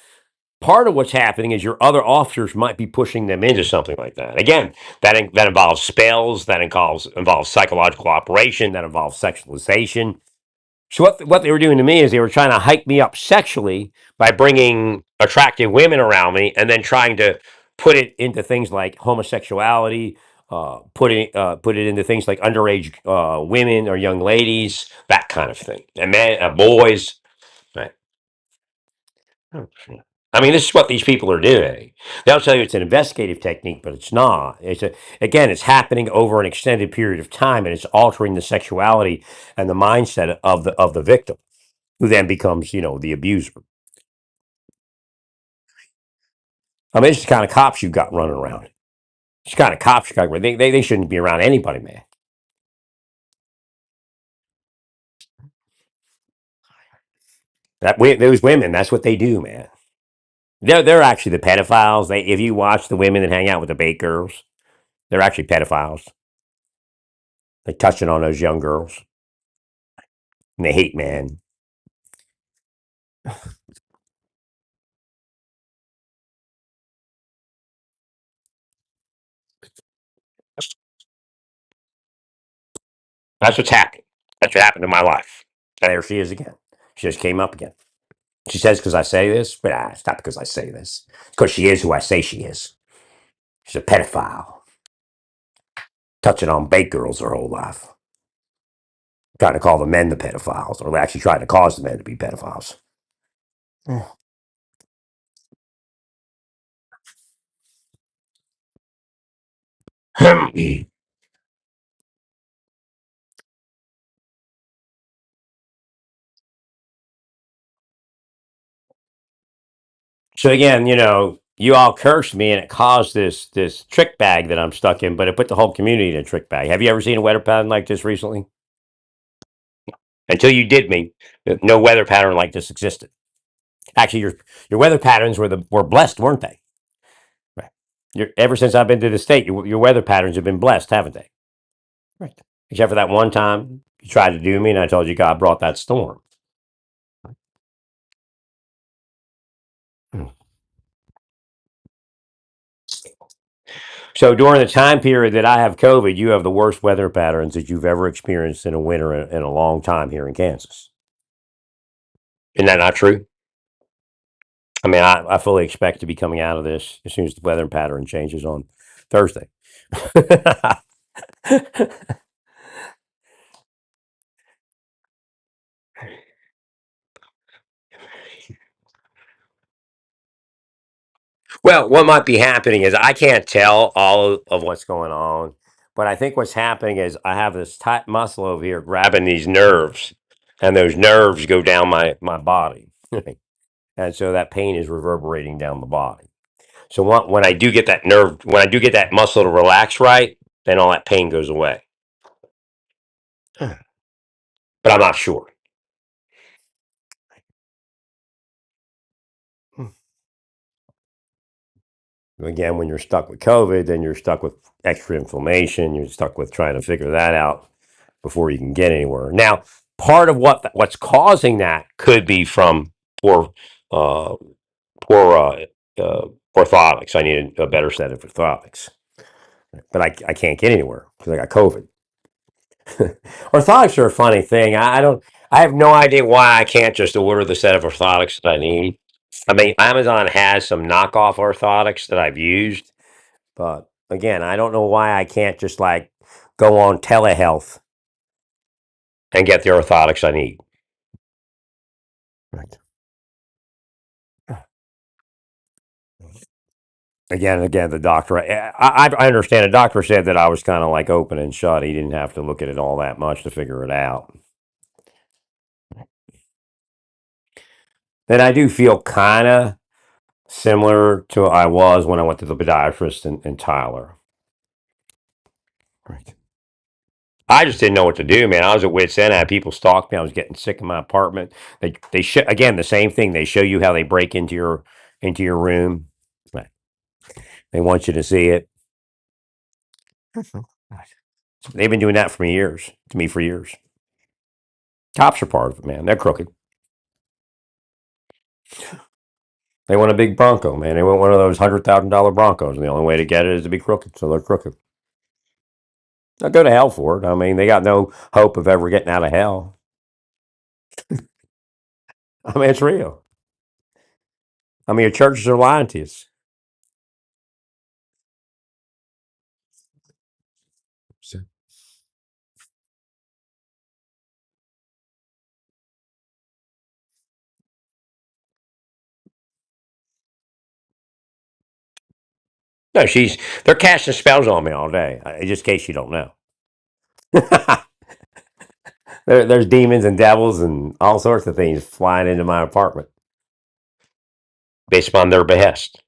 part of what's happening is your other officers might be pushing them into something like that. Again, that involves spells, that involves psychological operation, that involves sexualization. So what they were doing to me is they were trying to hike me up sexually by bringing attractive women around me, and then trying to put it into things like homosexuality, put it into things like underage women or young ladies, that kind of thing, and men, boys. Right. I mean, this is what these people are doing. They'll tell you it's an investigative technique, but it's not. Again, it's happening over an extended period of time, and it's altering the sexuality and the mindset of the victim, who then becomes, the abuser. I mean, it's the kind of cops you've got running around. It's the kind of cops you got. They shouldn't be around anybody, man. Those women, that's what they do, man. They're actually the pedophiles. If you watch the women that hang out with the bait girls, they're actually pedophiles. They're touching on those young girls, and they hate men. That's what's happening. That's what happened in my life. And there she is again. She just came up again. She says, because I say this, but it's not because I say this. It's because she is who I say she is. She's a pedophile, touching on bait girls her whole life, trying to call the men the pedophiles, or actually trying to cause the men to be pedophiles. So again, you all cursed me, and it caused this trick bag that I'm stuck in, but it put the whole community in a trick bag. Have you ever seen a weather pattern like this recently? Until you did me, no weather pattern like this existed. Actually, your weather patterns were blessed, weren't they? Right. Ever since I've been to the state, your weather patterns have been blessed, haven't they? Right. Except for that one time you tried to do me, and I told you God brought that storm. Hmm. So during the time period that I have COVID, you have the worst weather patterns that you've ever experienced in a winter in a long time here in Kansas. Isn't that not true? I mean, I fully expect to be coming out of this as soon as the weather pattern changes on Thursday. Well, what might be happening is I can't tell all of what's going on, but I think what's happening is I have this tight muscle over here grabbing these nerves, and those nerves go down my body, and so that pain is reverberating down the body. So when I do get that nerve, when I do get that muscle to relax right, then all that pain goes away. But I'm not sure. Again, when you're stuck with COVID, then you're stuck with extra inflammation. You're stuck with trying to figure that out before you can get anywhere. Now, part of what's causing that could be from poor uh, orthotics. I need a better set of orthotics, but I can't get anywhere because I got COVID. Orthotics are a funny thing. I don't. I have no idea why I can't just order the set of orthotics that I need. I mean, Amazon has some knockoff orthotics that I've used, But again, I don't know why I can't just like go on telehealth and get the orthotics I need. Right. Again, the doctor. I understand. The doctor said that I was kind of like open and shut. He didn't have to look at it all that much to figure it out. And I do feel kind of similar to I was when I went to the podiatrist in Tyler. Right. I just didn't know what to do, man. I was at wit's end. I had people stalk me. I was getting sick in my apartment. They again the same thing. They show you how they break into your room. Right. They want you to see it. They've been doing that for me years. To me for years. Cops are part of it, man. They're crooked. They want a big Bronco, man. They want one of those $100,000 Broncos. And the only way to get it is to be crooked. So they're crooked. They'll go to hell for it. I mean, they got no hope of ever getting out of hell. I mean, it's real. I mean, your churches are lying to you. So- No, they're casting spells on me all day. Just in case you don't know. There's demons and devils and all sorts of things flying into my apartment based upon their behest.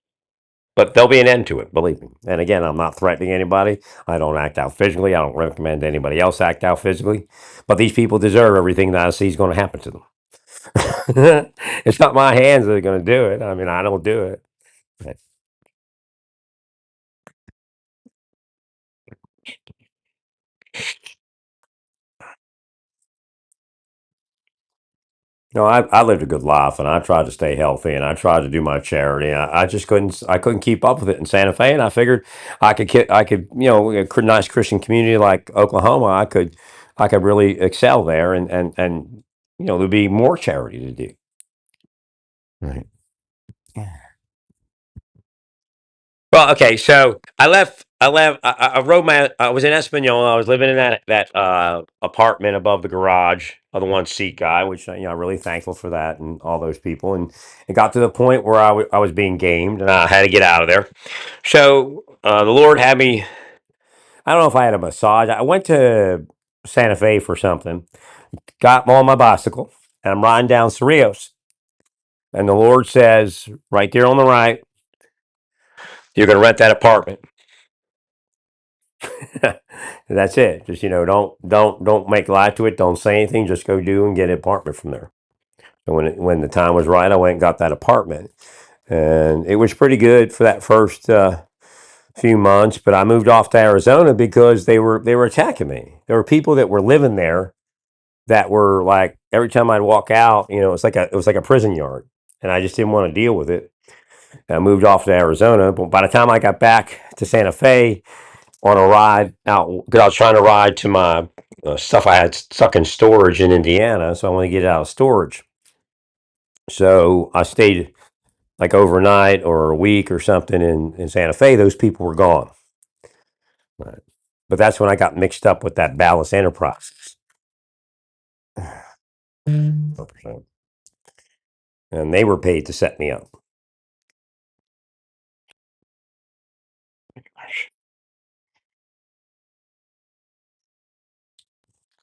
But there'll be an end to it, believe me. And again, I'm not threatening anybody. I don't act out physically. I don't recommend anybody else act out physically. But these people deserve everything that I see is going to happen to them. It's not my hands that are going to do it. I mean, I don't do it. No, I lived a good life, and I tried to stay healthy, and I tried to do my charity. I just couldn't keep up with it in Santa Fe, and I figured I could, a nice Christian community like Oklahoma, I could really excel there, and there'd be more charity to do. Right. Well, okay, so I left. I left. I rode my. I was in Espanola. I was living in that apartment above the garage of the one seat guy, which I'm really thankful for that and all those people. And it got to the point where I was being gamed, and I had to get out of there. So the Lord had me. I don't know if I had a massage. I went to Santa Fe for something. Got on my bicycle, and I'm riding down Cerrillos, and the Lord says, right there on the right, you're going to rent that apartment. That's it. Just don't make light to it. Don't say anything. Just go do and get an apartment from there. And when the time was right, I went and got that apartment, and it was pretty good for that first few months. But I moved off to Arizona because they were attacking me. There were people that were living there that were like every time I'd walk out, it was like a prison yard, and I just didn't want to deal with it. And I moved off to Arizona. But by the time I got back to Santa Fe, on a ride out because I was trying to ride to my stuff I had stuck in storage in Indiana, so I want to get it out of storage. So I stayed like overnight or a week or something in Santa Fe. Those people were gone, right. But that's when I got mixed up with that Ballast Enterprises, 100%. And they were paid to set me up.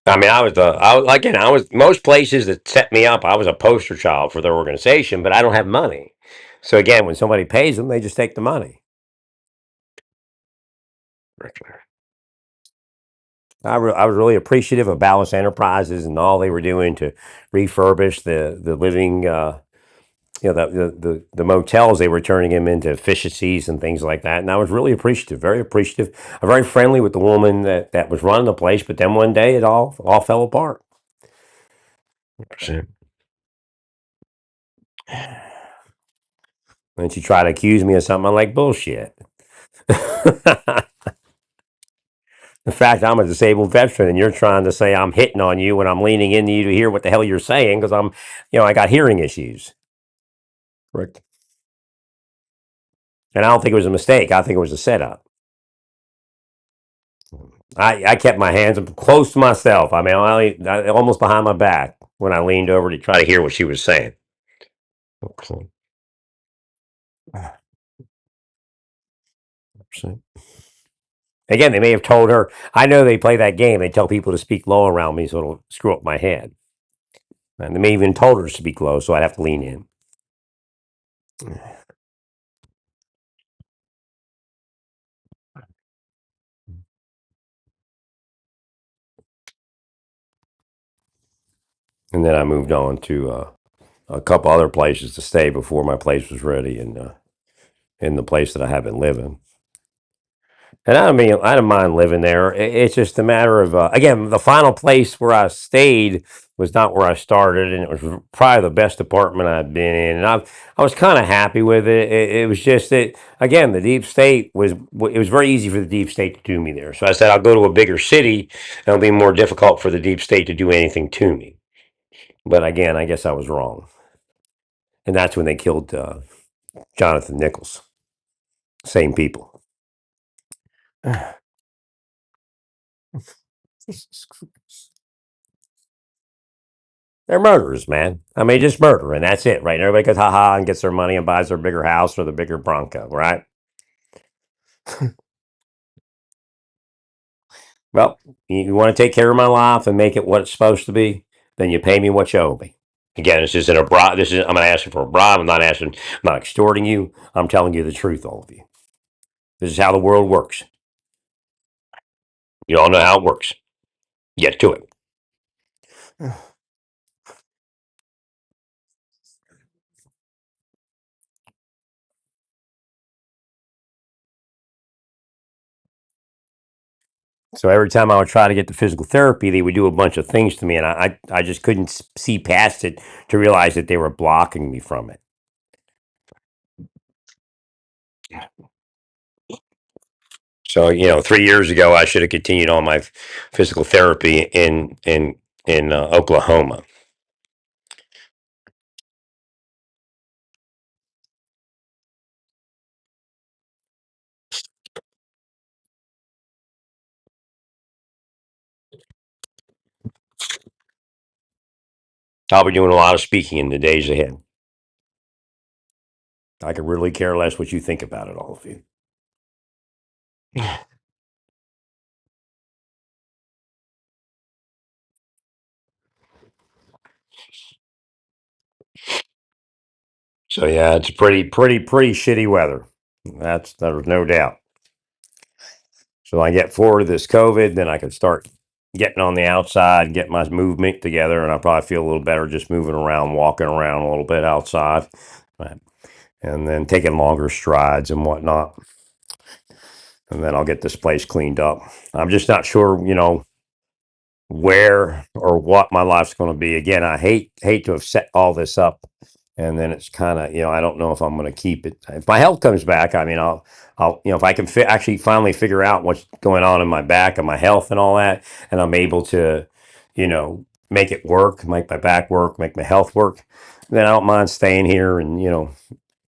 I mean, I was most places that set me up. I was a poster child for their organization, but I don't have money. So again, when somebody pays them, they just take the money. I was really appreciative of Ballast Enterprises and all they were doing to refurbish the living, the motels. They were turning them into efficiencies and things like that. And I was really appreciative, very appreciative. I'm very friendly with the woman that was running the place. But then one day it all fell apart. 100%. And she tried to accuse me of something. I'm like, bullshit. In fact, I'm a disabled veteran, and you're trying to say I'm hitting on you when I'm leaning into you to hear what the hell you're saying because I got hearing issues. Correct. And I don't think it was a mistake. I think it was a setup. I kept my hands up close to myself. I mean, almost behind my back when I leaned over to try to hear what she was saying. Okay. So, again, they may have told her. I know they play that game. They tell people to speak low around me, so it'll screw up my head. And they may even told her to speak low, so I'd have to lean in. And then I moved on to a couple other places to stay before my place was ready, and in the place that I have been living. And I mean, I don't mind living there. It's just a matter of again, the final place where I stayed was not where I started, and it was probably the best apartment I'd been in, and I was kind of happy with it. It was just that again, the deep state was it was very easy for the deep state to do me there. So I said I'll go to a bigger city, and it'll be more difficult for the deep state to do anything to me. But again, I guess I was wrong, and that's when they killed Jonathan Nichols. Same people. They're murderers, man. I mean, just murder, and that's it, right? Everybody goes, ha ha, and gets their money and buys their bigger house or the bigger Bronco, right? Well, you want to take care of my life and make it what it's supposed to be, then you pay me what you owe me. Again, this isn't a bribe. This is I'm not asking for a bribe. I'm not extorting you. I'm telling you the truth, all of you. This is how the world works. You all know how it works. Get to it. So every time I would try to get to physical therapy, they would do a bunch of things to me, and I just couldn't see past it to realize that they were blocking me from it. So 3 years ago, I should have continued on my physical therapy in Oklahoma. I'll be doing a lot of speaking in the days ahead. I could really care less what you think about it, all of you. So yeah, it's pretty shitty weather. There's no doubt. So I get forward of this COVID, then I can start getting on the outside, get my movement together, and I probably feel a little better just moving around, walking around a little bit outside, right, and then taking longer strides and whatnot. And then I'll get this place cleaned up. I'm just not sure, where or what my life's going to be. Again, I hate to have set all this up, and then it's kind of I don't know if I'm going to keep it. If my health comes back, I mean, I'll if I can actually finally figure out what's going on in my back and my health and all that, and I'm able to, make it work, make my back work, make my health work, then I don't mind staying here and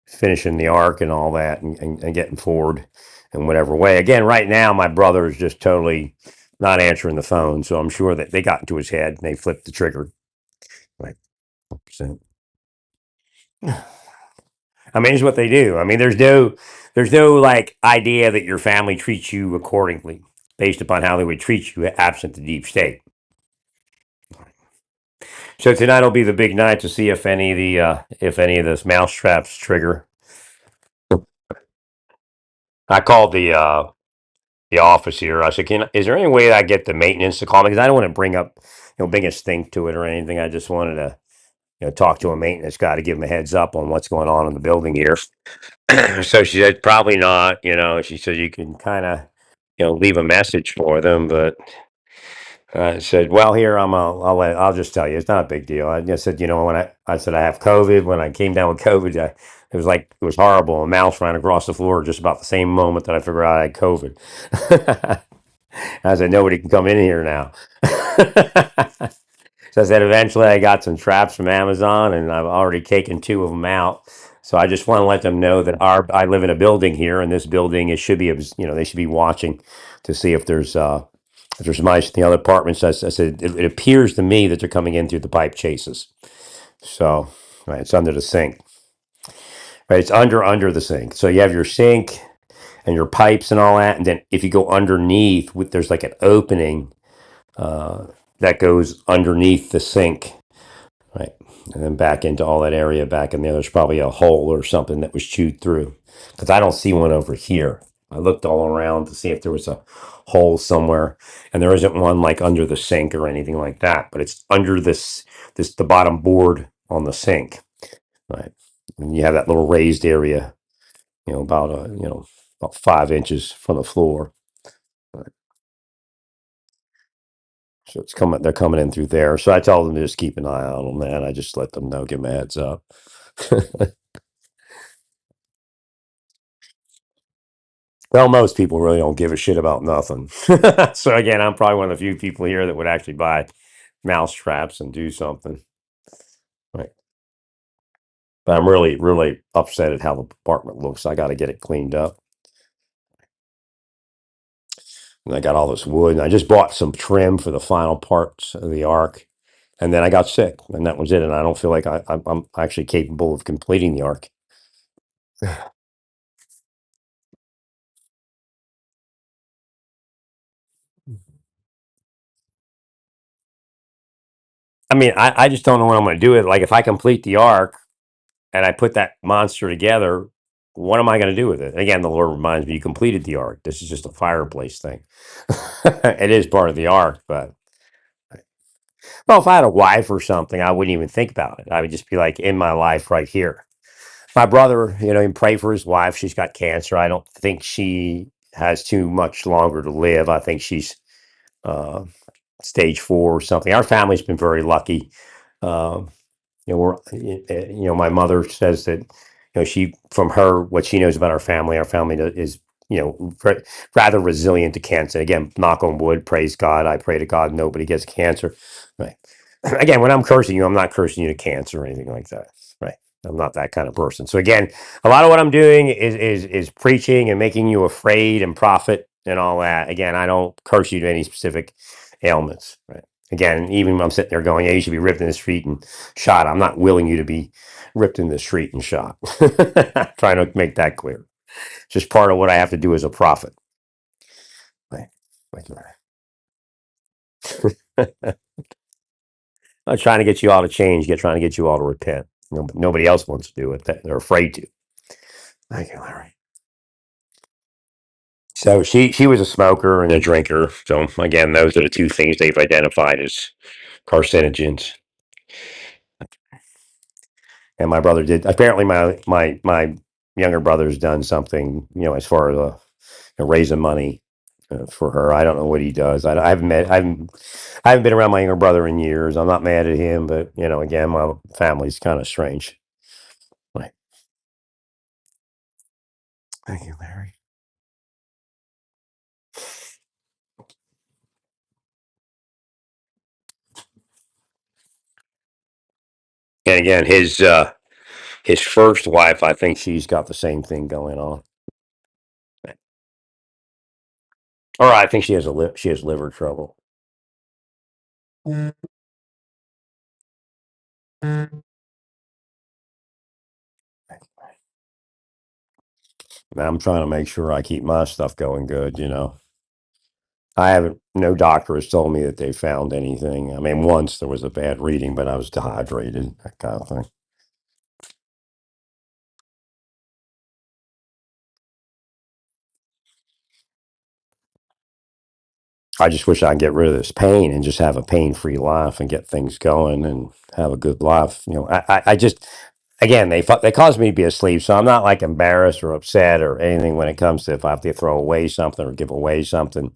finishing the arc and all that, and getting forward in whatever way. Again, right now, my brother is just totally not answering the phone, so I'm sure that they got into his head and they flipped the trigger. Like, so, I mean, it's what they do. I mean, there's no like idea that your family treats you accordingly based upon how they would treat you absent the deep state. So tonight will be the big night to see if any of those mouse traps trigger. I called the office here. I said, is there any way that I get the maintenance to call me? Because I don't want to bring a stink to it or anything. I just wanted to, talk to a maintenance guy to give him a heads up on what's going on in the building here. So she said, probably not. She said you can kind of, leave a message for them, but I said, well, here I'll just tell you, it's not a big deal. I just said, when I said I have COVID. When I came down with COVID, it was horrible. A mouse ran across the floor just about the same moment that I figured out I had COVID. I said, nobody can come in here now. So I said, eventually I got some traps from Amazon, and I've already taken two of them out. So I just want to let them know that I live in a building here, and this building, it should be, they should be watching to see if there's mice in the other apartments. I said it appears to me that they're coming in through the pipe chases. So right, it's under the sink. Right, it's under the sink. So you have your sink and your pipes and all that, and then if you go underneath, with there's like an opening uh, that goes underneath the sink, right, and then back into all that area back in there. There's probably a hole or something that was chewed through, because I don't see one over here. I looked all around to see if there was a hole somewhere, and there isn't one like under the sink or anything like that. But it's under this the bottom board on the sink, right? And you have that little raised area, about about 5 inches from the floor. Right. So it's coming. They're coming in through there. So I tell them to just keep an eye on them, man. I just let them know, give them a heads up. Well, most people really don't give a shit about nothing. So again, I'm probably one of the few people here that would actually buy mouse traps and do something. Right. But I'm really, really upset at how the apartment looks. I got to get it cleaned up. And I got all this wood, and I just bought some trim for the final parts of the ark. And then I got sick, and that was it. And I don't feel like I'm actually capable of completing the ark. I mean, I just don't know what I'm going to do with it. Like, if I complete the ark and I put that monster together, what am I going to do with it? Again, the Lord reminds me, you completed the ark. This is just a fireplace thing. It is part of the ark, but well, if I had a wife or something, I wouldn't even think about it. I would just be like, in my life right here. My brother, he pray for his wife. She's got cancer. I don't think she has too much longer to live. I think she's uh, stage 4 or something. Our family's been very lucky. Um, my mother says that, she, from her, what she knows about our family is, rather resilient to cancer. Again, knock on wood, praise God. I pray to God nobody gets cancer. Right. Again, when I'm cursing you, I'm not cursing you to cancer or anything like that. Right. I'm not that kind of person. So again, a lot of what I'm doing is preaching and making you afraid and profit and all that. Again, I don't curse you to any specific ailments. Right. Again, even when I'm sitting there going, "Yeah, you should be ripped in the street and shot." I'm not willing you to be ripped in the street and shot. Trying to make that clear. It's just part of what I have to do as a prophet. Right. Like, I'm trying to get you all to change, trying to get you all to repent. But nobody else wants to do it. They're afraid to. Thank you, Larry. So she was a smoker and a drinker. So again, those are the two things they've identified as carcinogens. And my brother did. Apparently, my younger brother's done something. As far as raising money for her. I don't know what he does. I haven't met. I haven't been around my younger brother in years. I'm not mad at him, but again, my family's kind of strange. Right. Thank you, Larry. And again, his first wife, I think she's got the same thing going on. Or I think she has liver trouble. And I'm trying to make sure I keep my stuff going good. I haven't. No doctor has told me that they found anything. I mean, once there was a bad reading, but I was dehydrated, that kind of thing. I just wish I could get rid of this pain and just have a pain-free life and get things going and have a good life. I just, again, they caused me to be asleep, so I'm not like embarrassed or upset or anything when it comes to if I have to throw away something or give away something.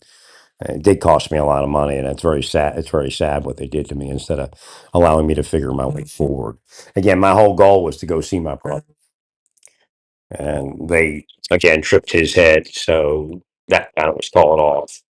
It did cost me a lot of money, and it's very sad. It's very sad what they did to me instead of allowing me to figure my way forward. Again, my whole goal was to go see my brother, and they again tripped his head, so that kind of was called off.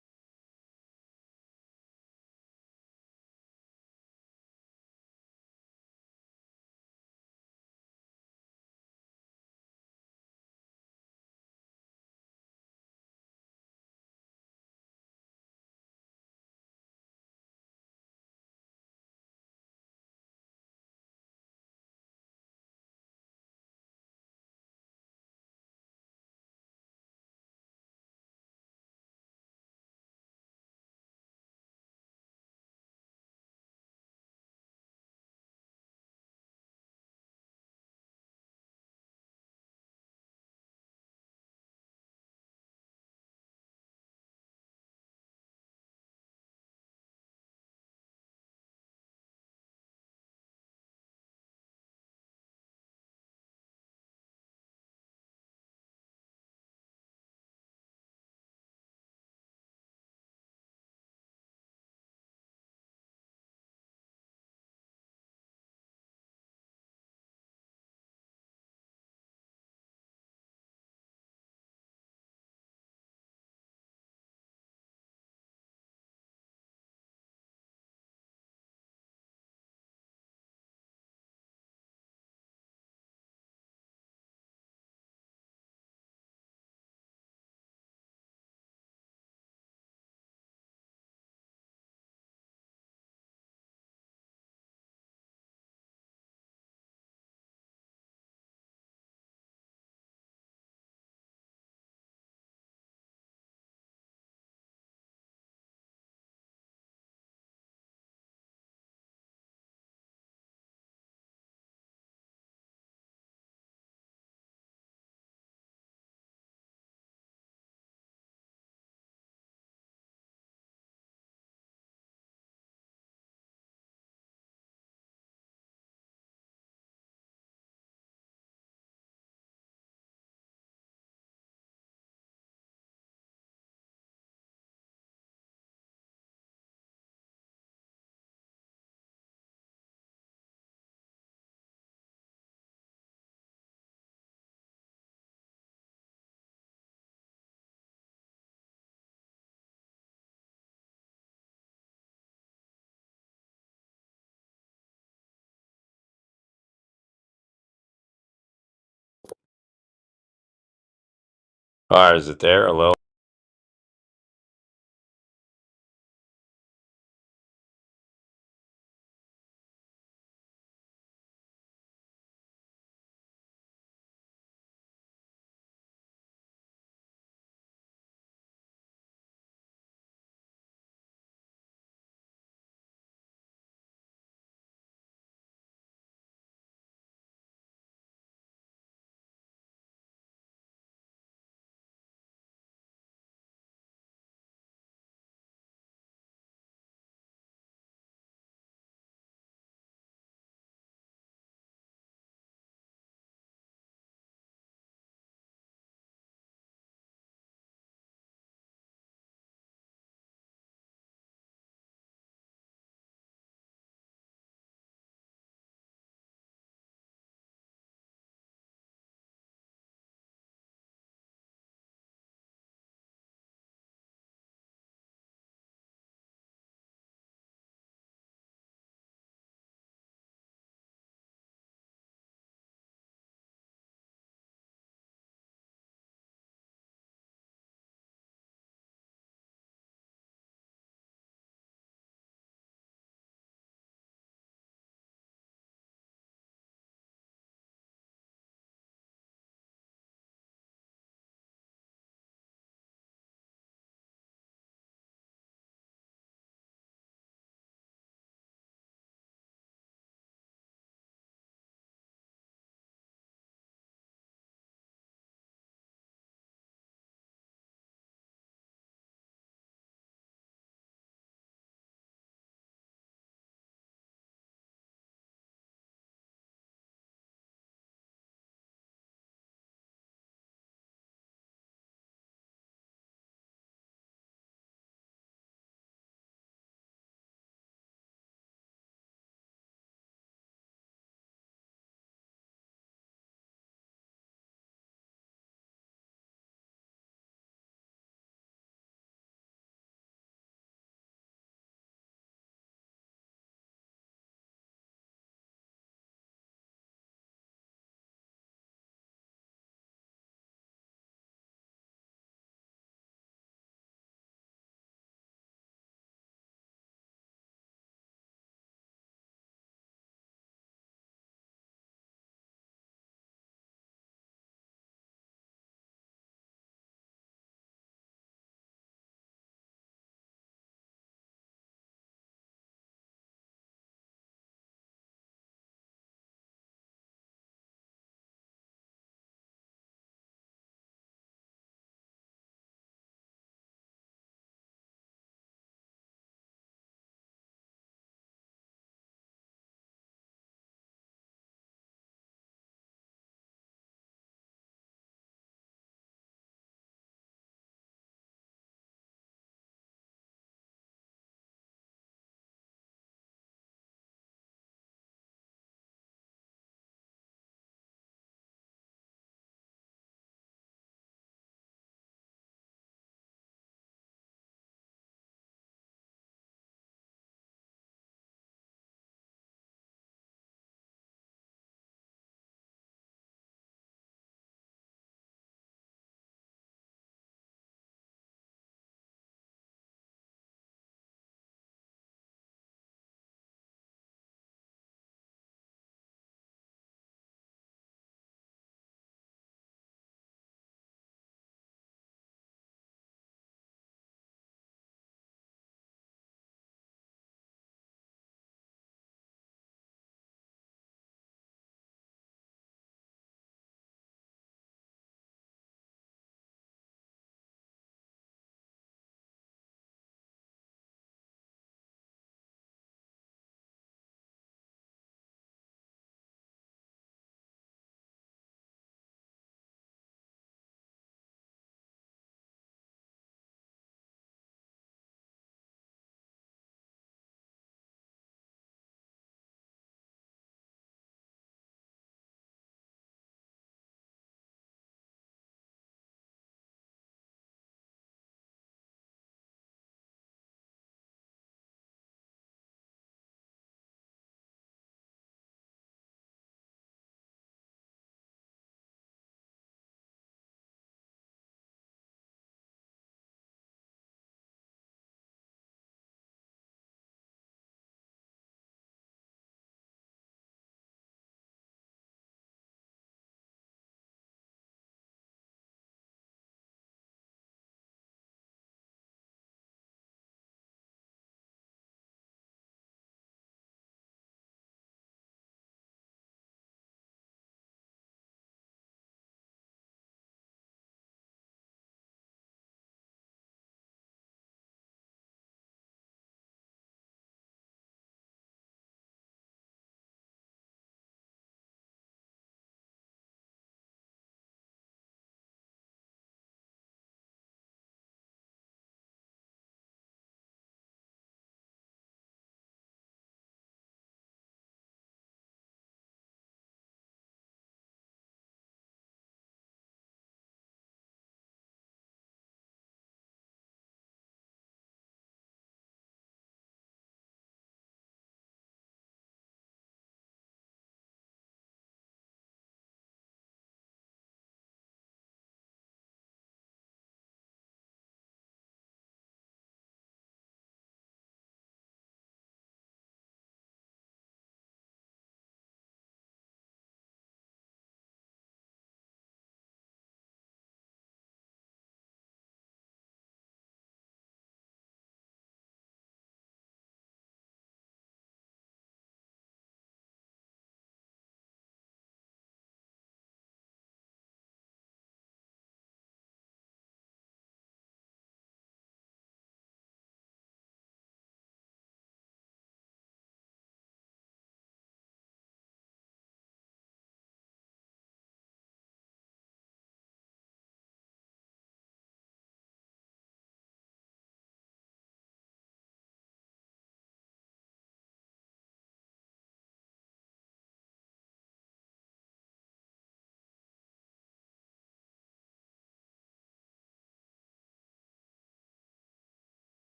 All right, is it there? Hello?